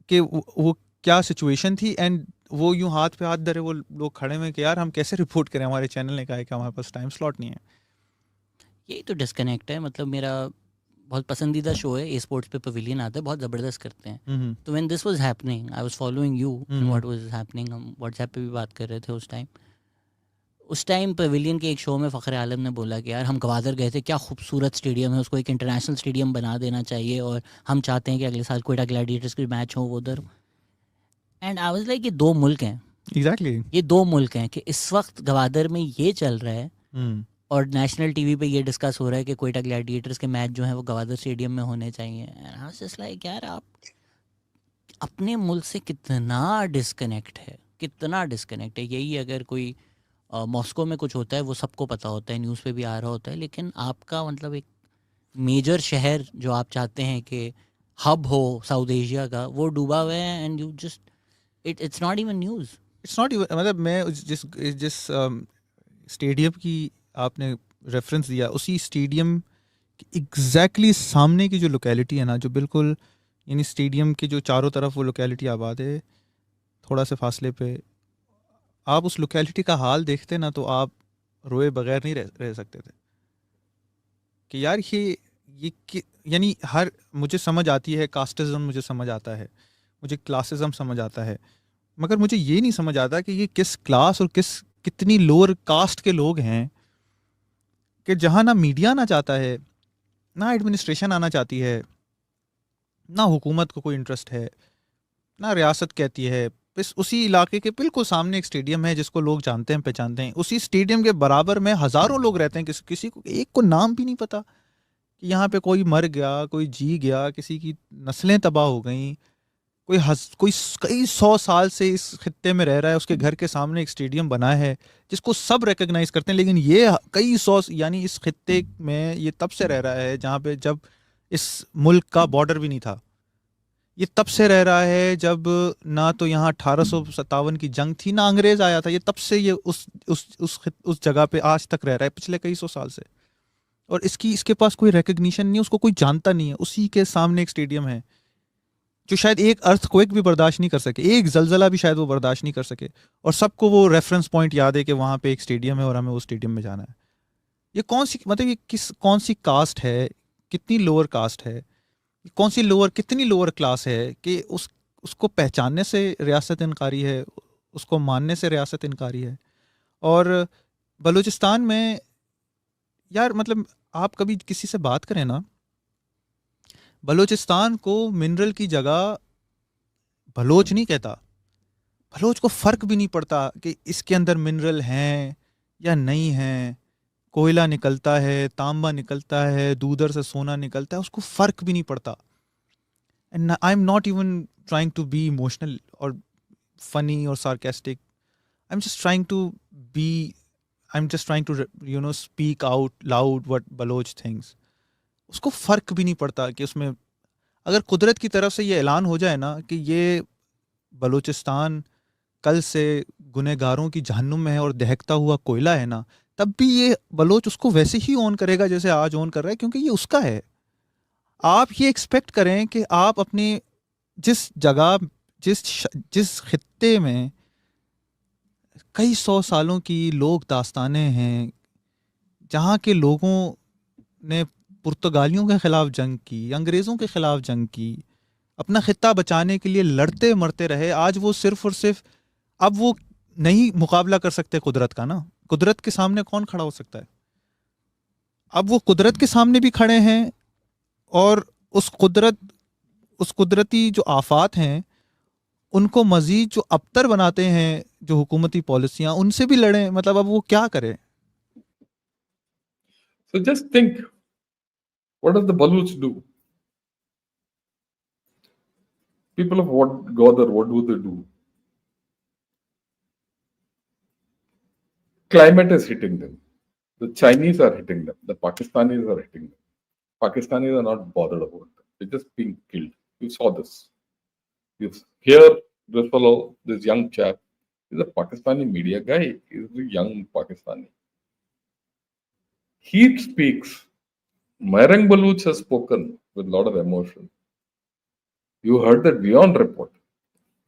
कि वो क्या situation थी. and वो यूं हाथ पे हाथ धरे वो लोग खड़े हुए कि यार हम कैसे रिपोर्ट करें, हमारे चैनल ने कहा है कि हमारे पास टाइम स्लॉट नहीं है. यही तो डिस्कनेक्ट है. मतलब मेरा बहुत पसंदीदा शो है ए स्पोर्ट्स पे पवेलियन आता है, बहुत ज़बरदस्त करते हैं. तो when this was happening I was following you what was happening. हम व्हाट्सएप पे भी बात कर रहे थे उस टाइम. اس ٹائم پویلین کے ایک شو میں فخر عالم نے بولا کہ یار ہم گوادر گئے تھے, کیا خوبصورت اسٹیڈیم ہے, اس کو ایک انٹرنیشنل اسٹیڈیم بنا دینا چاہیے, اور ہم چاہتے ہیں کہ اگلے سال کوئٹہ گلیڈیٹرز کے میچ ہوں ادھر. اینڈ آئی واز لائک یہ دو ملک ہیں, ایگزیکٹلی. یہ دو ملک ہیں کہ اس وقت گوادر میں یہ چل رہا ہے اور نیشنل ٹی وی پہ یہ ڈسکس ہو رہا ہے کہ کوئٹہ گلیڈیٹرز کے میچ جو ہیں وہ گوادر اسٹیڈیم میں ہونے چاہیے. And I was just like یار آپ اپنے ملک سے کتنا ڈسکنیکٹ ہے, کتنا ڈسکنیکٹ ہے. یہی اگر کوئی ماسکو میں کچھ ہوتا ہے وہ سب کو پتہ ہوتا ہے, نیوز پہ بھی آ رہا ہوتا ہے, لیکن آپ کا مطلب ایک میجر شہر جو آپ چاہتے ہیں کہ ہب ہو ساؤتھ ایشیا کا, وہ ڈوبا ہوا ہے. And you just it's not even news. It's not even, مطلب میں جس اسٹیڈیم کی آپ نے ریفرنس دیا, اسی اسٹیڈیم ایگزیکٹلی سامنے کی جو لوکیلٹی ہے نا, جو بالکل یعنی اسٹیڈیم کے جو چاروں طرف وہ لوکیلٹی آباد ہے, تھوڑا سے فاصلے پہ, آپ اس لوکیلٹی کا حال دیکھتے نا تو آپ روئے بغیر نہیں رہ سکتے تھے کہ یار یہ یعنی ہر مجھے سمجھ آتی ہے, کاسٹزم مجھے سمجھ آتا ہے, مجھے کلاسزم سمجھ آتا ہے, مگر مجھے یہ نہیں سمجھ آتا کہ یہ کس کلاس اور کتنی لوور کاسٹ کے لوگ ہیں کہ جہاں نہ میڈیا آنا چاہتا ہے, نہ ایڈمنسٹریشن آنا چاہتی ہے, نہ حکومت کو کوئی انٹرسٹ ہے, نہ ریاست کہتی ہے. بس اسی علاقے کے بالکل سامنے ایک اسٹیڈیم ہے جس کو لوگ جانتے ہیں پہچانتے ہیں, اسی اسٹیڈیم کے برابر میں ہزاروں لوگ رہتے ہیں, کسی کو ایک کو نام بھی نہیں پتا کہ یہاں پہ کوئی مر گیا, کوئی جی گیا, کسی کی نسلیں تباہ ہو گئیں, کوئی کئی 100 سال سے اس خطے میں رہ رہا ہے, اس کے گھر کے سامنے ایک اسٹیڈیم بنا ہے جس کو سب ریکگنائز کرتے ہیں, لیکن یہ کئی 100 یعنی اس خطے میں یہ تب سے رہ رہا ہے جہاں پہ جب اس ملک کا بارڈر بھی نہیں تھا, یہ تب سے رہ رہا ہے جب نہ تو یہاں 1857 کی جنگ تھی, نہ انگریز آیا تھا, یہ تب سے یہ اس جگہ پہ آج تک رہ رہا ہے پچھلے کئی 100 سال سے, اور اس کے پاس کوئی ریکگنیشن نہیں, اس کو کوئی جانتا نہیں ہے. اسی کے سامنے ایک اسٹیڈیم ہے جو شاید ایک ارتھ کوئک بھی برداشت نہیں کر سکے, ایک زلزلہ بھی شاید وہ برداشت نہیں کر سکے, اور سب کو وہ ریفرنس پوائنٹ یاد ہے کہ وہاں پہ ایک اسٹیڈیم ہے اور ہمیں وہ اسٹیڈیم میں جانا ہے. یہ کون سی کاسٹ ہے, کتنی لوور کاسٹ ہے, کتنی لوور کلاس ہے کہ اس کو پہچاننے سے ریاست انکاری ہے, اس کو ماننے سے ریاست انکاری ہے. اور بلوچستان میں یار مطلب آپ کبھی کسی سے بات کریں نا, بلوچستان کو منرل کی جگہ بلوچ نہیں کہتا, بلوچ کو فرق بھی نہیں پڑتا کہ اس کے اندر منرل ہیں یا نہیں ہیں, کوئلہ نکلتا ہے, تانبا نکلتا ہے, دودر سے سونا نکلتا ہے, اس کو فرق بھی نہیں پڑتا. And I am not even trying to be emotional اور فنی اور sarcastic, I am just trying to speak out loud what Baloch things. اس کو فرق بھی نہیں پڑتا کہ اس میں اگر قدرت کی طرف سے یہ اعلان ہو جائے نا کہ یہ بلوچستان کل سے گنہگاروں کی جہنم میں ہے اور دہکتا ہوا کوئلہ ہے نا, تب بھی یہ بلوچ اس کو ویسے ہی اون کرے گا جیسے آج اون کر رہا ہے, کیونکہ یہ اس کا ہے. آپ یہ ایکسپیکٹ کریں کہ آپ اپنی جس جگہ جس خطے میں کئی 100 سالوں کی لوگ داستانیں ہیں, جہاں کے لوگوں نے پرتگالیوں کے خلاف جنگ کی, انگریزوں کے خلاف جنگ کی, اپنا خطہ بچانے کے لیے لڑتے مرتے رہے, آج وہ صرف اور صرف اب وہ نہیں مقابلہ کر سکتے قدرت کا نا. قدرت کے سامنے کون کھڑا ہو سکتا ہے؟ اب وہ قدرت کے سامنے بھی کھڑے ہیں, اور اس قدرتی جو آفات ہیں ان کو مزید جو ابتر بناتے ہیں جو حکومتی پالیسیاں, ان سے بھی لڑیں. مطلب اب وہ کیا کریں؟ So just think, what does the Baluch do? People of Gwadar, what do they do? Climate is hitting them. The Chinese are hitting them. The Pakistanis are hitting them. Pakistanis are not bothered about it. They're just being killed. You saw this. You hear this fellow, this young chap, he's a Pakistani media guy. He's a young Pakistani. He speaks. Mairang Baluch has spoken with a lot of emotion. You heard that Beyond report,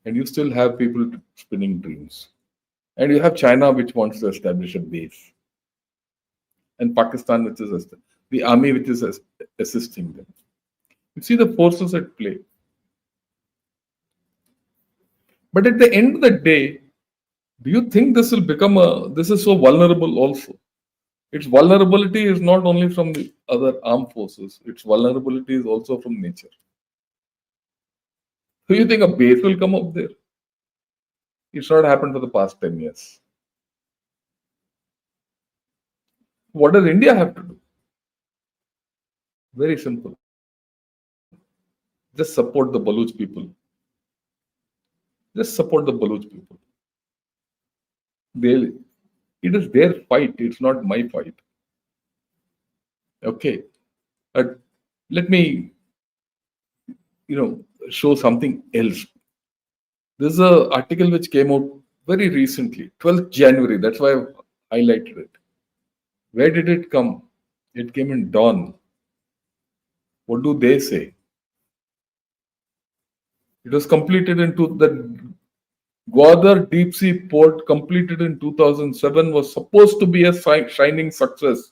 and you still have people spinning dreams. And you have China, which wants to establish a base, and Pakistan, which is the army, which is assisting them. You see the forces at play. But at the end of the day, Do you think this will become this is so vulnerable also? Its vulnerability is not only from the other armed forces, its vulnerability is also from nature. Do you think a base will come up there? It's not happened for the past 10 years. What does India have to do? Very simple. Just support the Baluch people. Just support the Baluch people. It is their fight, it's not my fight. Okay. But let me, show something else. This is an article which came out very recently, 12th January. That's why I've highlighted it. Where did it come? It came in Dawn. What do they say? It was completed into the Gwadar deep sea port, completed in 2007, was supposed to be a shining success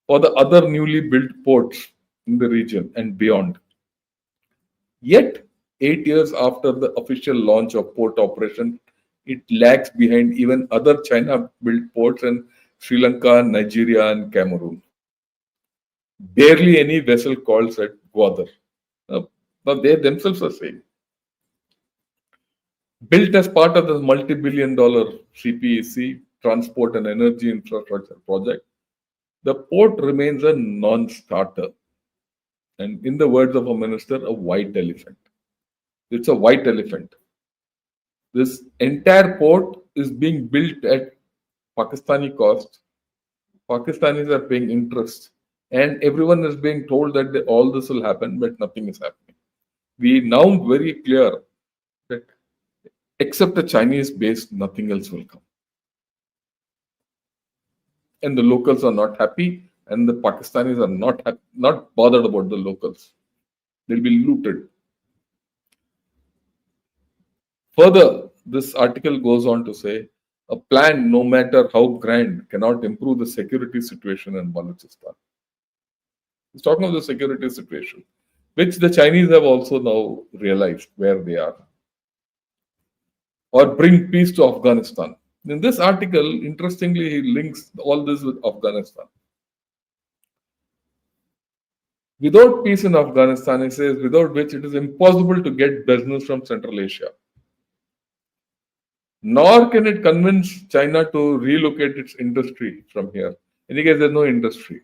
for the other newly built ports in the region and beyond. Yet, 8 years after the official launch of port operation, it lags behind even other China-built ports in Sri Lanka, Nigeria, and Cameroon. Barely any vessel calls at Gwadar. Now they themselves are saying. Built as part of the multi-billion-dollar CPEC, Transport and Energy Infrastructure project, the port remains a non-starter. And in the words of a minister, a white elephant. It's a white elephant. This entire port is being built at Pakistani cost. Pakistanis are paying interest. And everyone is being told that all this will happen, but nothing is happening. We now very clear that except a Chinese base, nothing else will come. And the locals are not happy, and the Pakistanis are not bothered about the locals. They'll be looted. Further, this article goes on to say, a plan, no matter how grand, cannot improve the security situation in Balochistan. He's talking of the security situation, which the Chinese have also now realized where they are. Or bring peace to Afghanistan. In this article, interestingly, he links all this with Afghanistan. Without peace in Afghanistan, he says, without which it is impossible to get business from Central Asia. Nor can it convince China to relocate its industry from here. In any case, there's no industry.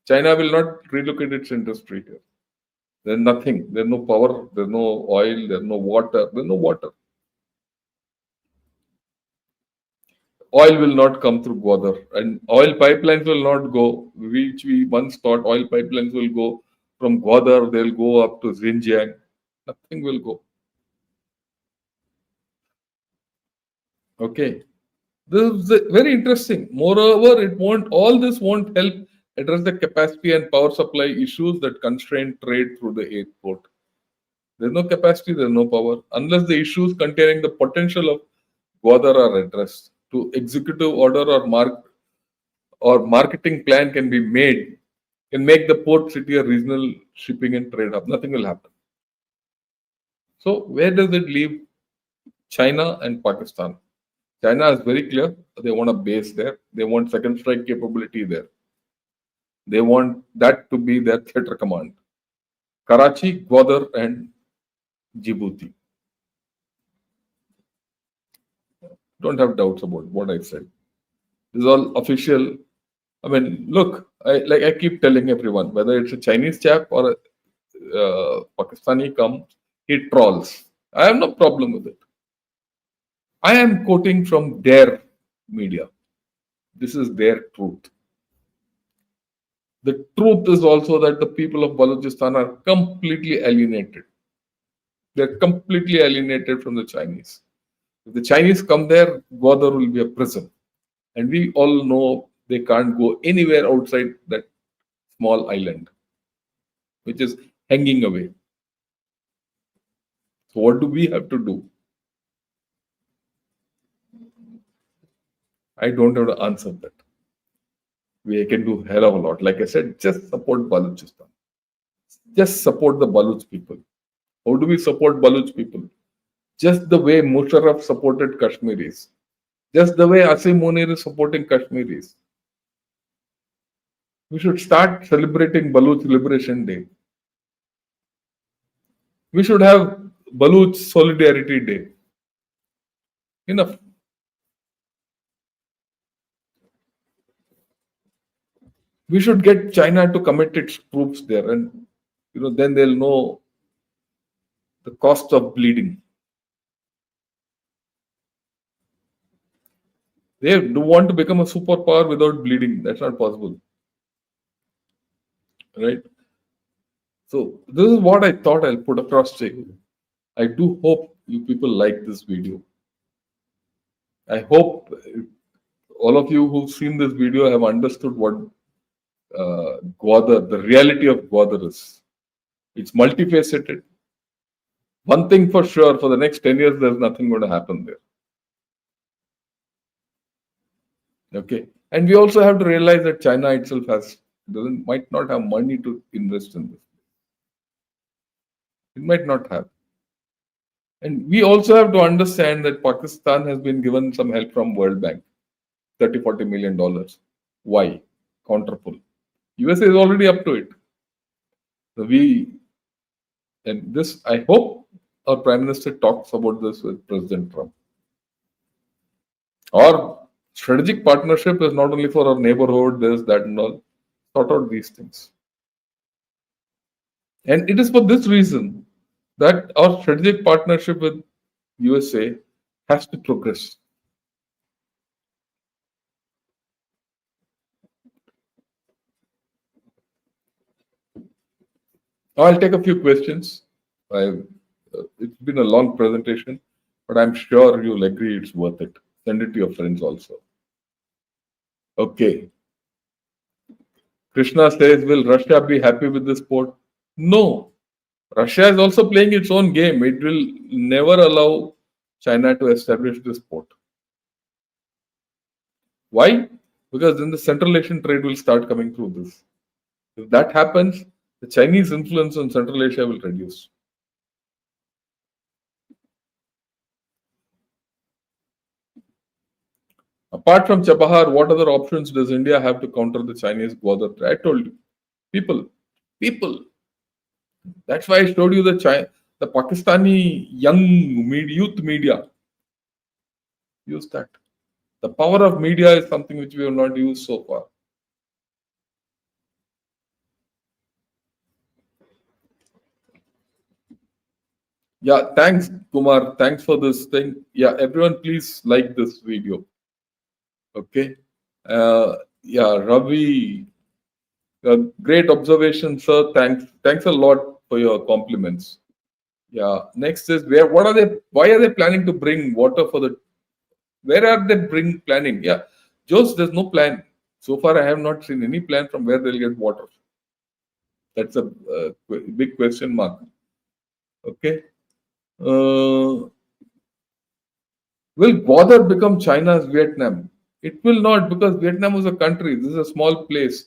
China will not relocate its industry here. There's nothing. There's no power. There's no oil. There's no water. There's no water. Oil will not come through Gwadar, and oil pipelines will not go, which we once thought oil pipelines will go from Gwadar, they'll go up to Xinjiang. Nothing will go. Okay. This is very interesting. Moreover, all this won't help address the capacity and power supply issues that constrain trade through the airport. There's no capacity, there's no power, unless the issues containing the potential of Gwadar are addressed. To executive order or marketing plan can be made, can make the port city a regional shipping and trade hub. Nothing will happen. So where does it leave China and Pakistan? China is very clear. They want a base there. They want second strike capability there. They want that to be their theater command. Karachi, Gwadar, and Djibouti. Don't have doubts about what I said. This is all official. I mean, look, I keep telling everyone, whether it's a Chinese chap or a Pakistani comes, he trolls. I have no problem with it. I am quoting from their media. This is their truth. The truth is also that the people of Balochistan are completely alienated. They're completely alienated from the Chinese. If the Chinese come there, Gwadar will be a prison. And we all know they can't go anywhere outside that small island, which is hanging away. So what do we have to do? I don't have to answer that. We can do a hell of a lot. Like I said, just support Balochistan. Just support the Baloch people. How do we support Baloch people? just the way Musharraf supported Kashmiris, just the way Asim Munir is supporting Kashmiris. We should start celebrating Baluch Liberation Day. We should have Baluch Solidarity Day. Enough. We should get China to commit its troops there, and then they'll know the cost of bleeding. They do want to become a superpower without bleeding. That's not possible. Right? So this is what I thought I'll put across to you. I do hope you people like this video. I hope all of you who've seen this video have understood what Gwadar, the reality of Gwadar is. It's multifaceted. One thing for sure, for the next 10 years, there's nothing going to happen there. Okay. And we also have to realize that China itself might not have money to invest in this. It might not have. And we also have to understand that Pakistan has been given some help from World Bank, $30-40 million. Why? Counterpull. USA is already up to it. So I hope our Prime Minister talks about this with President Trump. Our strategic partnership is not only for our neighborhood, this, that, and all. Sort out these things. And it is for this reason that our strategic partnership with USA has to progress. I'll take a few questions. It's been a long presentation, but I'm sure you'll agree it's worth it. Send it to your friends also. Okay. Krishna says, will Russia be happy with this port? No. Russia is also playing its own game. It will never allow China to establish this port. Why? Because then the Central Asian trade will start coming through this. If that happens, the Chinese influence on Central Asia will reduce. Apart from Chabahar, what other options does India have to counter the Chinese Gwadar? I told you, people. That's why I showed you the Pakistani youth media. Use that. The power of media is something which we have not used so far. Yeah, thanks, Kumar. Thanks for this thing. Yeah, everyone, please like this video. Okay. Yeah, Ravi, great observation, sir. Thanks a lot for your compliments. Yeah. Next is why are they planning to bring water where are they planning? Yeah. Jose, there's no plan. So far, I have not seen any plan from where they'll get water. That's a big question mark. Okay. Will Gwadar become China's Vietnam? It will not, because Vietnam was a country. This is a small place.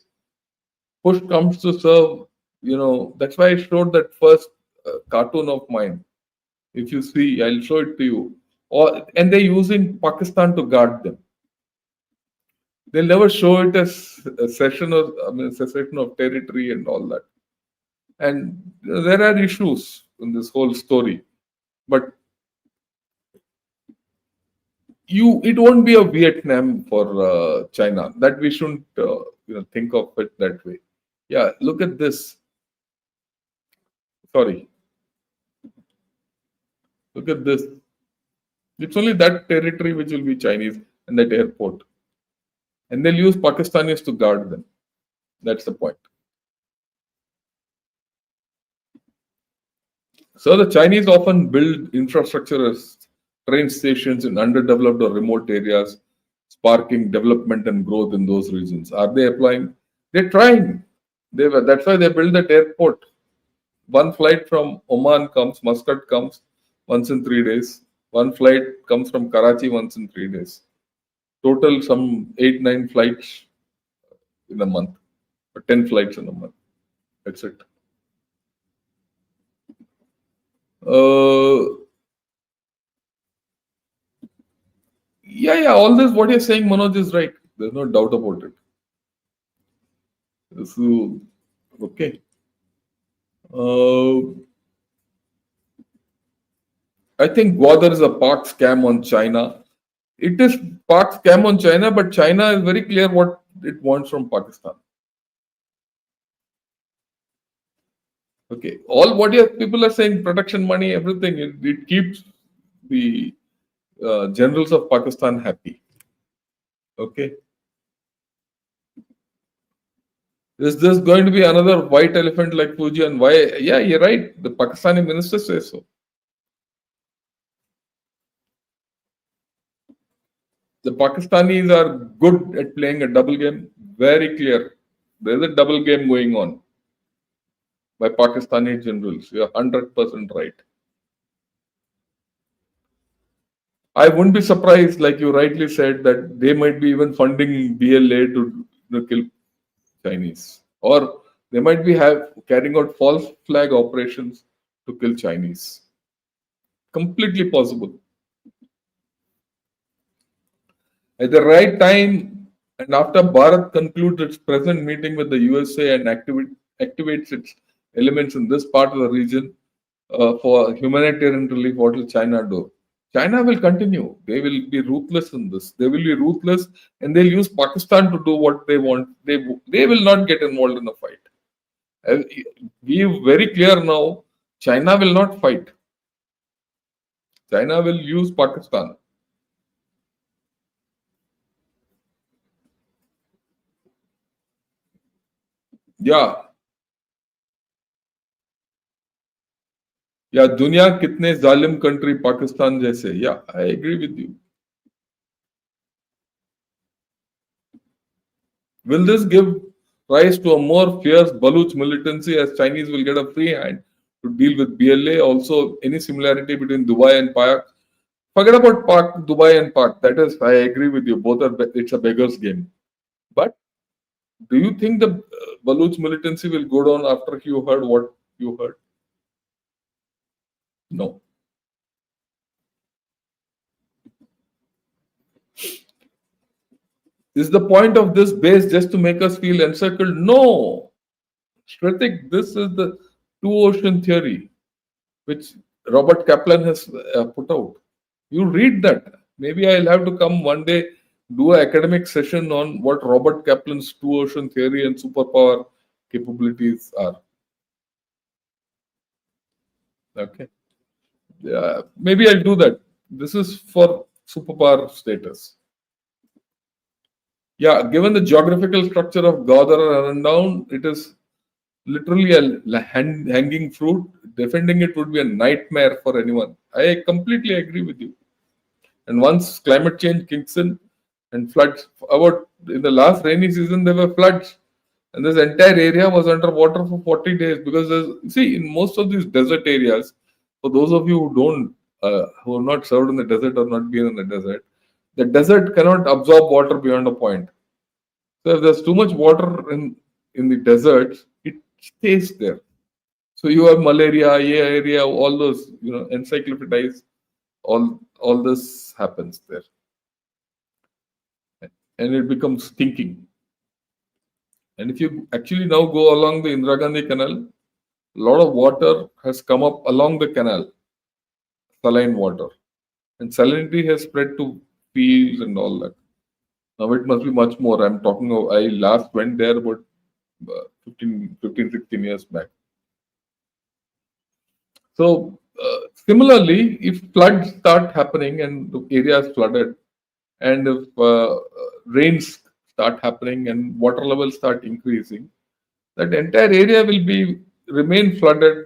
Push comes to serve, that's why I showed that first cartoon of mine. If you see, I'll show it to you. And they're using Pakistan to guard them. They'll never show it as a cession of territory and all that. And there are issues in this whole story. But it won't be a Vietnam for China. That we shouldn't think of it that way. Yeah, look at this. Sorry. Look at this. It's only that territory which will be Chinese and that airport. And they'll use Pakistanis to guard them. That's the point. So the Chinese often build infrastructure as train stations in underdeveloped or remote areas, sparking development and growth in those regions. Are they applying? They're trying. That's why they build that airport. One flight from Oman comes, Muscat comes once in 3 days. One flight comes from Karachi once in 3 days. Total some 8-9 flights in a month, or 10 flights in a month. That's it. Yeah. All this, what you're saying, Manoj, is right. There's no doubt about it. So, okay. Uh, I think Gwadar is a Pak scam on China. It is Pak scam on China, but China is very clear what it wants from Pakistan. Okay, all what your people are saying, protection money, everything, it keeps the generals of Pakistan happy. Okay, is this going to be another white elephant like Fuji? And why? Yeah, you're right. The Pakistani minister says so. The Pakistanis are good at playing a double game. Very clear. There's a double game going on by Pakistani generals. You're 100% right. I wouldn't be surprised, like you rightly said, that they might be even funding BLA to kill Chinese, or they might be carrying out false flag operations to kill Chinese. Completely possible. At the right time, and after Bharat concludes its present meeting with the USA and activates its elements in this part of the region for humanitarian relief, what will China do? China will continue. They will be ruthless in this. They will be ruthless, and they'll use Pakistan to do what they want. They will not get involved in a fight. Be very clear now. China will not fight. China will use Pakistan. Yeah, या दुनिया कितने जालिम country Pakistan जैसे. Yeah, I agree with you. Will this give rise to a more fierce Baluch militancy as Chinese will get a free hand to deal with BLA? Also, any similarity between Dubai and Pak? Forget about Pak, Dubai and Pak. That is, I agree with you. Both are, it's a beggar's game. But do you think the Baluch militancy will go down after you heard what you heard? No. Is the point of this base just to make us feel encircled? No. Shritik, this is the two ocean theory which Robert Kaplan has put out. You read that. Maybe I'll have to come one day, do an academic session on what Robert Kaplan's two ocean theory and superpower capabilities are. Okay. Yeah, maybe I'll do that. This is for superpower status. Yeah, given the geographical structure of Gwadar and down, it is literally a hanging fruit. Defending it would be a nightmare for anyone. I completely agree with you. And once climate change kicks in and floods, about in the last rainy season, there were floods. And this entire area was underwater for 40 days because see, in most of these desert areas, for those of you who have not served in the desert or not been in the desert cannot absorb water beyond a point. So if there's too much water in the desert, it stays there. So you have malaria, area, all those, encyclopedize, all this happens there. And it becomes stinking. And if you actually now go along the Indira Gandhi Canal, a lot of water has come up along the canal, saline water. And salinity has spread to fields and all that. Now it must be much more. I'm talking of, I last went there about 15, 16 years back. So similarly, if floods start happening and the area is flooded, and if rains start happening and water levels start increasing, that entire area will remain flooded,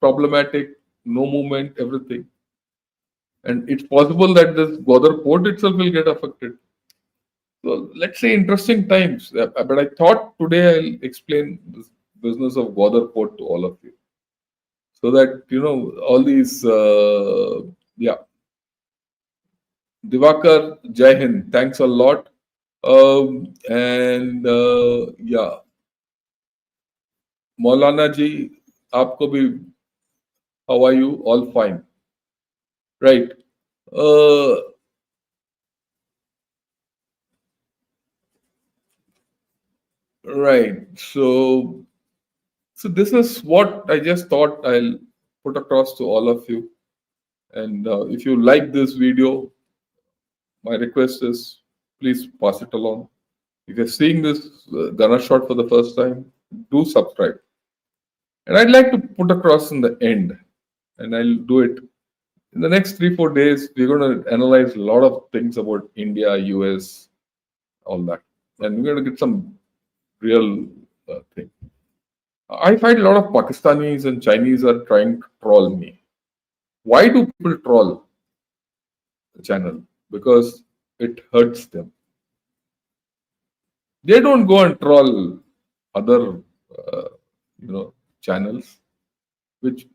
problematic, no movement, everything. And it's possible that this Gwadar port itself will get affected. So let's say interesting times. But I thought today I'll explain this business of Gwadar port to all of you, so that all these. Yeah. Divakar, Jai Hind. Thanks a lot. And yeah, Maulana ji, आपको भी, how are you? All fine, right? Right. So this is what I just thought I'll put across to all of you. And if you like this video, my request is please pass it along. If you're seeing this Gunner shot for the first time, do subscribe. And I'd like to put across in the end, and I'll do it in the next 3-4 days. We're going to analyze a lot of things about India, US, all that, and we're going to get some real thing. I find a lot of Pakistanis and Chinese are trying to troll me. Why do people troll the channel? Because it hurts them. They don't go and troll other, channels which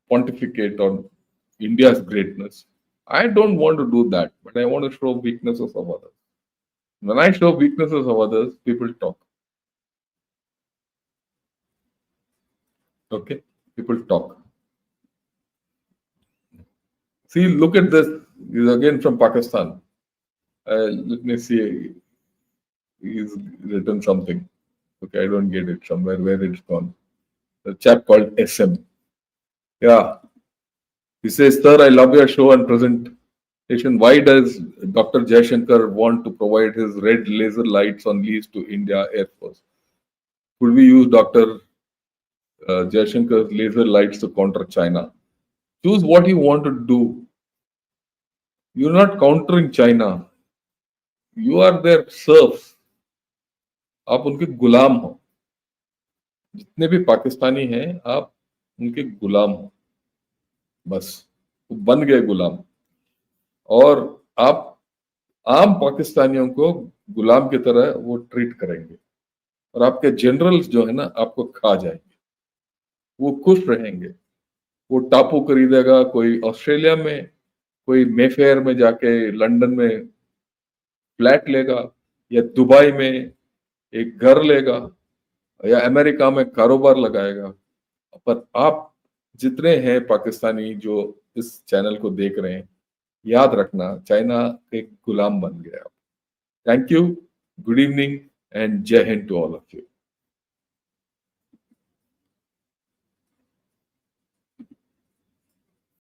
pontificate on India's greatness. I don't want to do that, but I want to show weaknesses of others. When I show weaknesses of others, people talk. Okay, people talk. See, look at this. This is again from Pakistan. Let me see. He's written something. Okay, I don't get it somewhere where it's gone. A chap called SM. Yeah. He says, "Sir, I love your show and presentation. Why does Dr. Shankar want to provide his red laser lights on lease to India Air Force? Could we use Dr. Shankar's laser lights to counter China? Choose what you want to do. You're not countering China. You are their serfs. आप उनके गुलाम हो. जितने भी पाकिस्तानी हैं आप उनके गुलाम हो. बस वो बन गए गुलाम. और आप आम पाकिस्तानियों को गुलाम की तरह वो ट्रीट करेंगे. और आपके जनरल्स जो है ना आपको खा जाएंगे. वो खुश रहेंगे. वो टापू खरीदेगा, कोई ऑस्ट्रेलिया में, कोई मेफेयर में जाके लंदन में फ्लैट लेगा, या दुबई में एक घर लेगा, या अमेरिका में कारोबार लगाएगा. पर आप जितने हैं पाकिस्तानी जो इस चैनल को देख रहे हैं, याद रखना चाइना एक गुलाम बन गया. Thank you, good evening and Jai Hind to all of you.